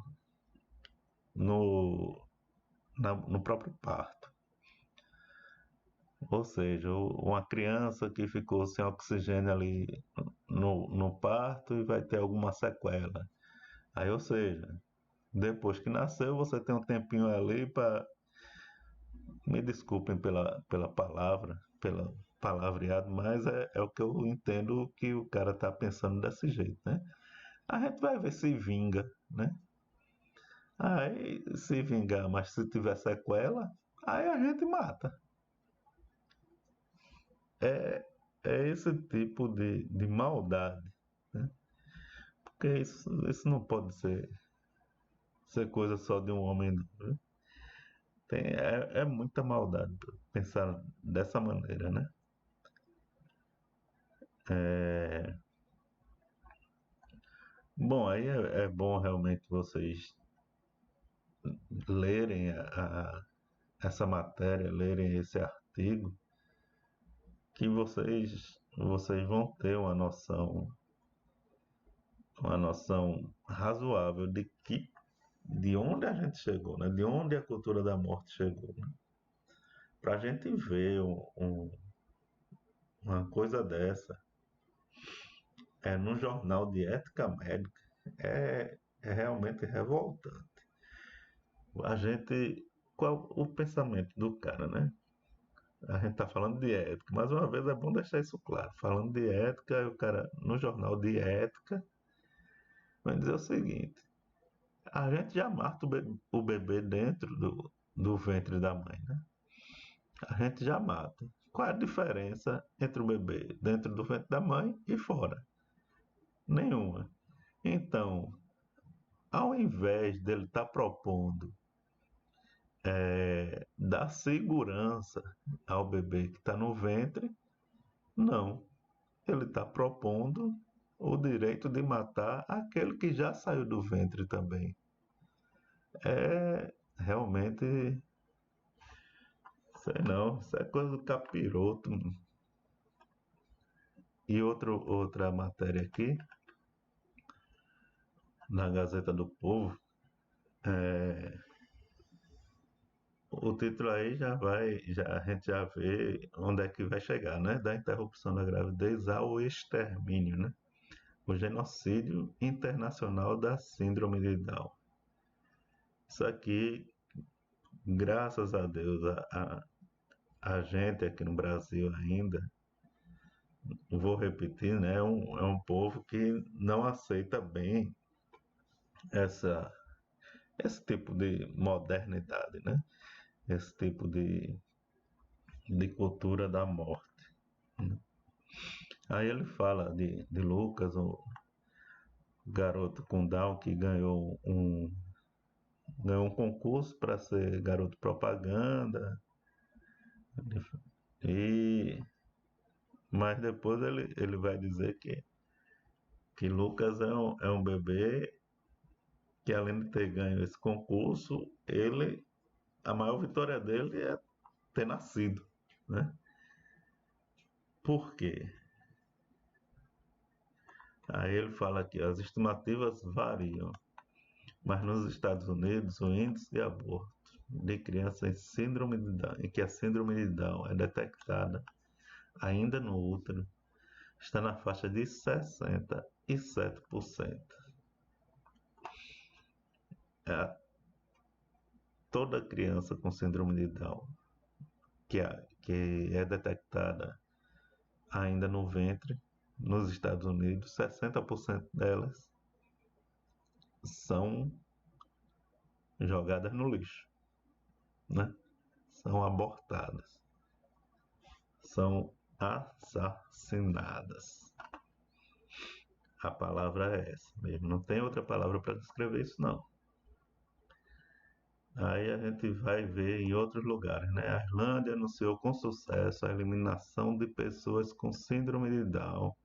no próprio parto. Ou seja, uma criança que ficou sem oxigênio ali no parto e vai ter alguma sequela. Aí, ou seja, depois que nasceu, você tem um tempinho ali para. Me desculpem pela palavra, pela palavreado, mas é o que eu entendo que o cara tá pensando desse jeito, né? A gente vai ver se vinga, né? Aí, se vingar, mas se tiver sequela, aí a gente mata. É, é esse tipo de maldade, né? Porque isso não pode ser coisa só de um homem, não, né? É muita maldade pensar dessa maneira, né? É, bom, aí é bom realmente vocês lerem essa matéria, lerem esse artigo, que vocês vão ter uma noção razoável de onde a gente chegou, né? De onde a cultura da morte chegou, né? Para a gente ver uma coisa dessa no jornal de ética médica é realmente revoltante. A gente, qual o pensamento do cara, né? A gente está falando de ética. Mais uma vez é bom deixar isso claro. Falando de ética, o cara no jornal de ética vai dizer o seguinte: a gente já mata o bebê dentro do ventre da mãe, né? A gente já mata. Qual é a diferença entre o bebê dentro do ventre da mãe e fora? Nenhuma. Então, ao invés dele estar propondo dar segurança ao bebê que está no ventre, não. Ele está propondo o direito de matar aquele que já saiu do ventre também. É realmente, sei não, isso é coisa do capiroto. E outra matéria aqui, na Gazeta do Povo, o título aí a gente já vê onde é que vai chegar, né? Da interrupção da gravidez ao extermínio, né? O genocídio internacional da síndrome de Down. Isso aqui, graças a Deus, a gente aqui no Brasil ainda, vou repetir, né? É um povo que não aceita bem essa, esse tipo de modernidade, né? Esse tipo de cultura da morte. Aí ele fala de Lucas, o garoto com Down que ganhou um concurso para ser garoto propaganda, e mas depois ele vai dizer que Lucas é um bebê que, além de ter ganho esse concurso, a maior vitória dele é ter nascido, né? Por quê? Aí ele fala que as estimativas variam, mas nos Estados Unidos o índice de aborto de crianças em que a síndrome de Down é detectada ainda no útero está na faixa de 67%. É, toda criança com síndrome de Down que é detectada ainda no ventre, nos Estados Unidos, 60% delas são jogadas no lixo, né? São abortadas, são assassinadas. A palavra é essa mesmo, não tem outra palavra para descrever isso, não. Aí a gente vai ver em outros lugares, né? A Irlanda anunciou com sucesso a eliminação de pessoas com síndrome de Down.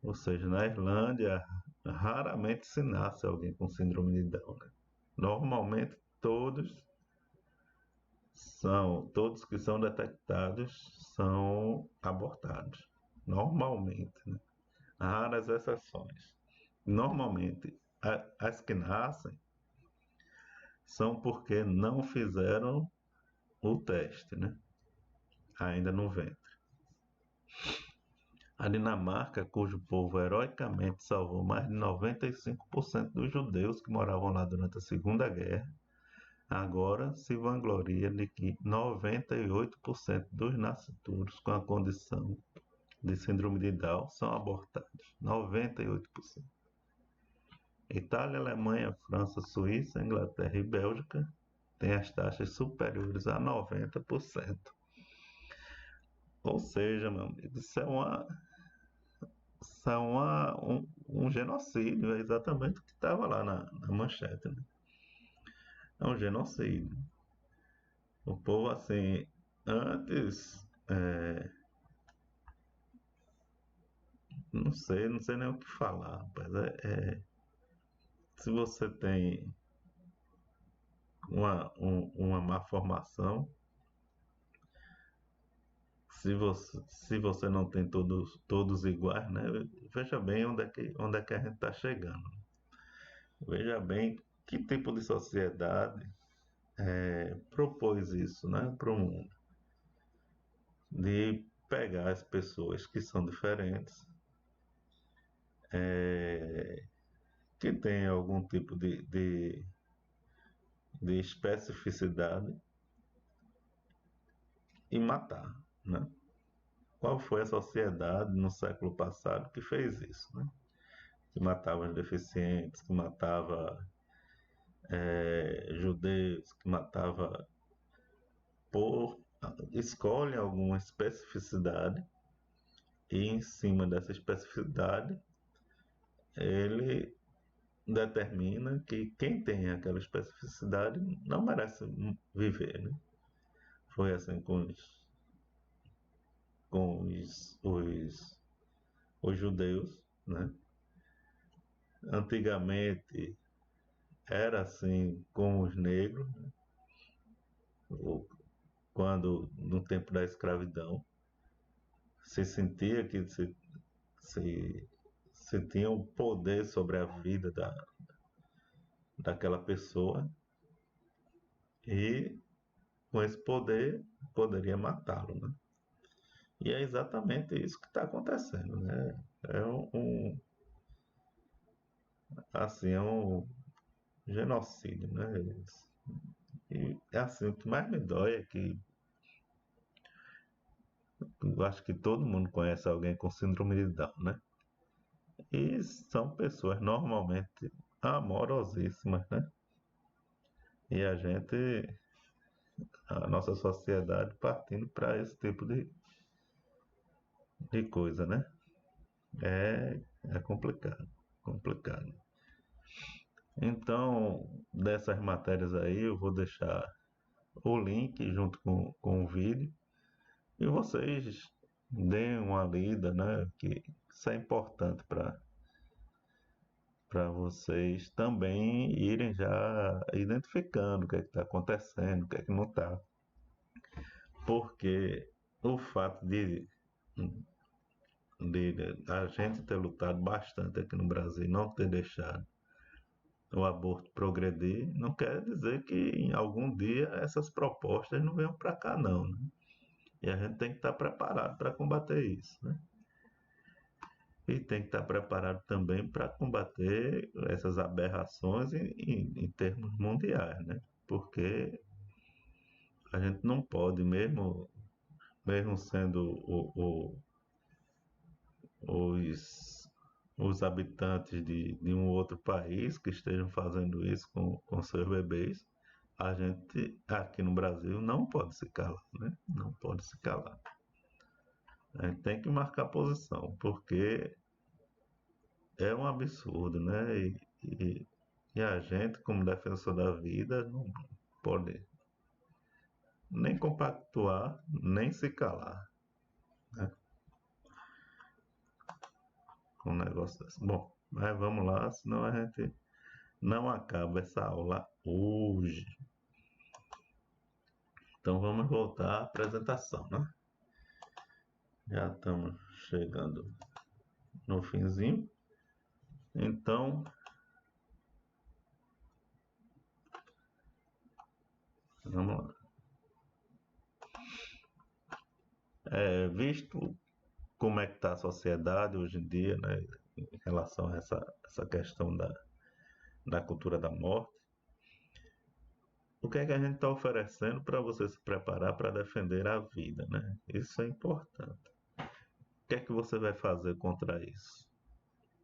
Ou seja, na Irlândia, raramente se nasce alguém com síndrome de Down, né? Normalmente todos que são detectados são abortados. Normalmente, né? Raras exceções. Normalmente, as que nascem são porque não fizeram o teste, né? Ainda no ventre. A Dinamarca, cujo povo heroicamente salvou mais de 95% dos judeus que moravam lá durante a Segunda Guerra, agora se vangloria de que 98% dos nascituros com a condição de síndrome de Down são abortados. 98%. Itália, Alemanha, França, Suíça, Inglaterra e Bélgica têm as taxas superiores a 90%. Ou seja, meu amigo, isso é um genocídio, é exatamente o que estava lá na manchete, né? É um genocídio. O povo, assim, antes, não sei nem o que falar, rapaz. Se você tem uma má formação, se você não tem todos iguais, né? Veja bem onde é que a gente está chegando. Veja bem que tipo de sociedade propôs isso, né, para o mundo. De pegar as pessoas que são diferentes, que têm algum tipo de especificidade e matar, né? Qual foi a sociedade no século passado que fez isso, né? que matava os deficientes, que matava judeus, que matava por escolhe alguma especificidade e em cima dessa especificidade ele determina que quem tem aquela especificidade não merece viver, né? Foi assim com os judeus, né? Antigamente era assim com os negros, né? Quando no tempo da escravidão se sentia que se tinha o poder sobre a vida daquela pessoa e com esse poder poderia matá-lo, né? E é exatamente isso que está acontecendo, né? É assim, é um genocídio, né? E é assim, o que mais me dói é que eu acho que todo mundo conhece alguém com síndrome de Down, né? E são pessoas normalmente amorosíssimas, né? E a nossa sociedade partindo para esse tipo de coisa, né? É complicado, complicado. Então, dessas matérias aí, eu vou deixar o link junto com o vídeo e vocês deem uma lida, né? Que isso é importante para vocês também irem já identificando o que é que está acontecendo, o que é que não está. Porque o fato de a gente ter lutado bastante aqui no Brasil, não ter deixado o aborto progredir, não quer dizer que em algum dia essas propostas não venham para cá, não, né? E a gente tem que estar preparado para combater isso, né? E tem que estar preparado também para combater essas aberrações em termos mundiais, né? Porque a gente não pode, mesmo sendo os, os habitantes de um outro país que estejam fazendo isso com seus bebês, a gente aqui no Brasil não pode se calar, né? Não pode se calar. A gente tem que marcar posição, porque é um absurdo, né? E a gente, como defensor da vida, não pode nem compactuar, nem se calar, né? Com um negócio desse. Bom, mas vamos lá, senão a gente não acaba essa aula hoje. Então vamos voltar à apresentação, né? Já estamos chegando no finzinho. Então, vamos lá. Visto como é que está a sociedade hoje em dia, né, em relação a essa questão da cultura da morte, o que é que a gente está oferecendo para você se preparar para defender a vida, né? Isso é importante. O que é que você vai fazer contra isso,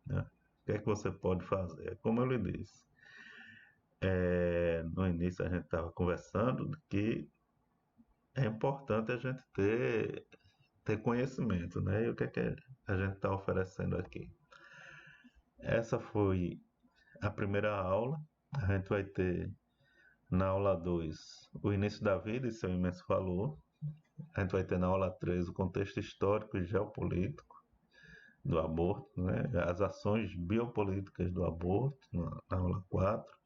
né? O que é que você pode fazer? Como eu lhe disse, no início a gente estava conversando que é importante a gente ter conhecimento, né? E o que é que a gente está oferecendo aqui? Essa foi a primeira aula. A gente vai ter na aula 2 o início da vida e seu imenso valor. A gente vai ter na aula 3 o contexto histórico e geopolítico do aborto, né? As ações biopolíticas do aborto, na aula 4.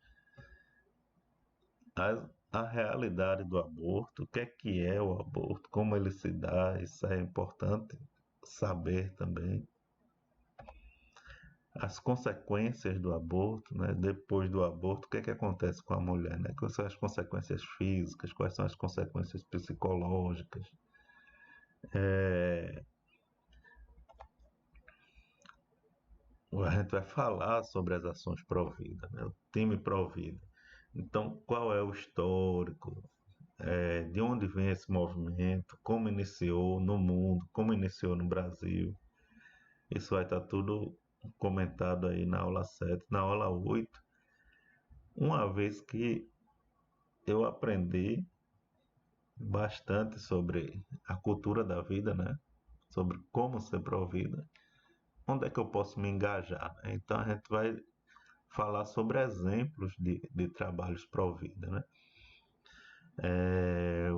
A realidade do aborto, o que é o aborto, como ele se dá, isso é importante saber também. As consequências do aborto, né? Depois do aborto, o que acontece com a mulher, né? Quais são as consequências físicas, quais são as consequências psicológicas. A gente vai falar sobre as ações pró-vida, né? O time pró-vida. Então, qual é o histórico? De onde vem esse movimento? Como iniciou no mundo? Como iniciou no Brasil? Isso vai estar tudo comentado aí na aula 7, na aula 8, uma vez que eu aprendi bastante sobre a cultura da vida, né? Sobre como ser provida, onde é que eu posso me engajar, né? Então a gente vai falar sobre exemplos de trabalhos provida, né?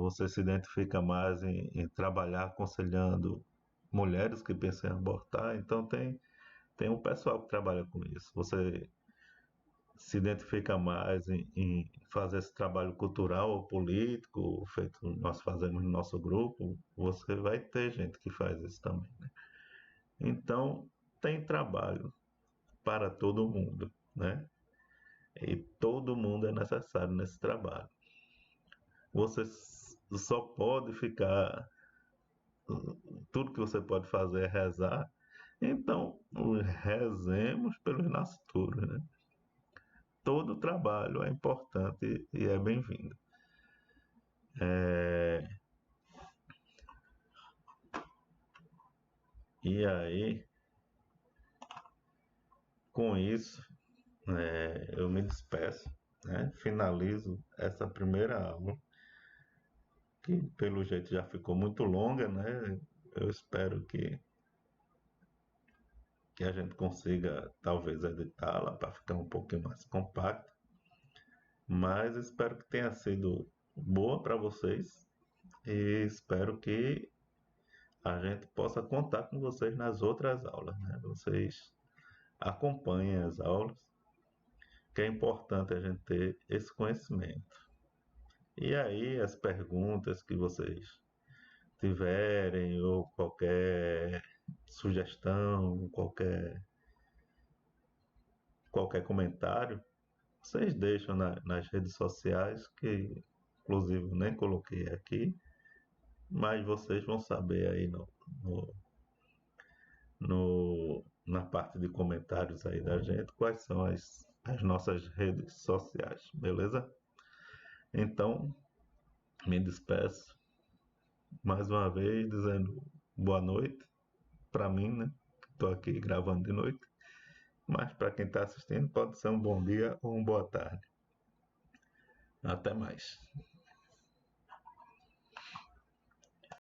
Você se identifica mais em trabalhar aconselhando mulheres que pensam em abortar, então tem um pessoal que trabalha com isso. Você se identifica mais em fazer esse trabalho cultural ou político, feito nós fazemos no nosso grupo, você vai ter gente que faz isso também, né? Então, tem trabalho para todo mundo, né? E todo mundo é necessário nesse trabalho. Você só pode ficar, tudo que você pode fazer é rezar, então rezemos pelos nascituros, né? Todo trabalho é importante e é bem-vindo. E aí, com isso, eu me despeço, né? Finalizo essa primeira aula, que pelo jeito já ficou muito longa, né? Eu espero que a gente consiga talvez editá-la para ficar um pouquinho mais compacta, mas espero que tenha sido boa para vocês e espero que a gente possa contar com vocês nas outras aulas, né? Vocês acompanhem as aulas, que é importante a gente ter esse conhecimento. E aí, as perguntas que vocês tiverem, ou qualquer sugestão, qualquer comentário, vocês deixam nas redes sociais, que inclusive nem coloquei aqui, mas vocês vão saber aí no, na parte de comentários aí da gente quais são as nossas redes sociais, beleza? Então, me despeço mais uma vez dizendo boa noite para mim, né? Estou aqui gravando de noite, mas para quem está assistindo pode ser um bom dia ou uma boa tarde. Até mais.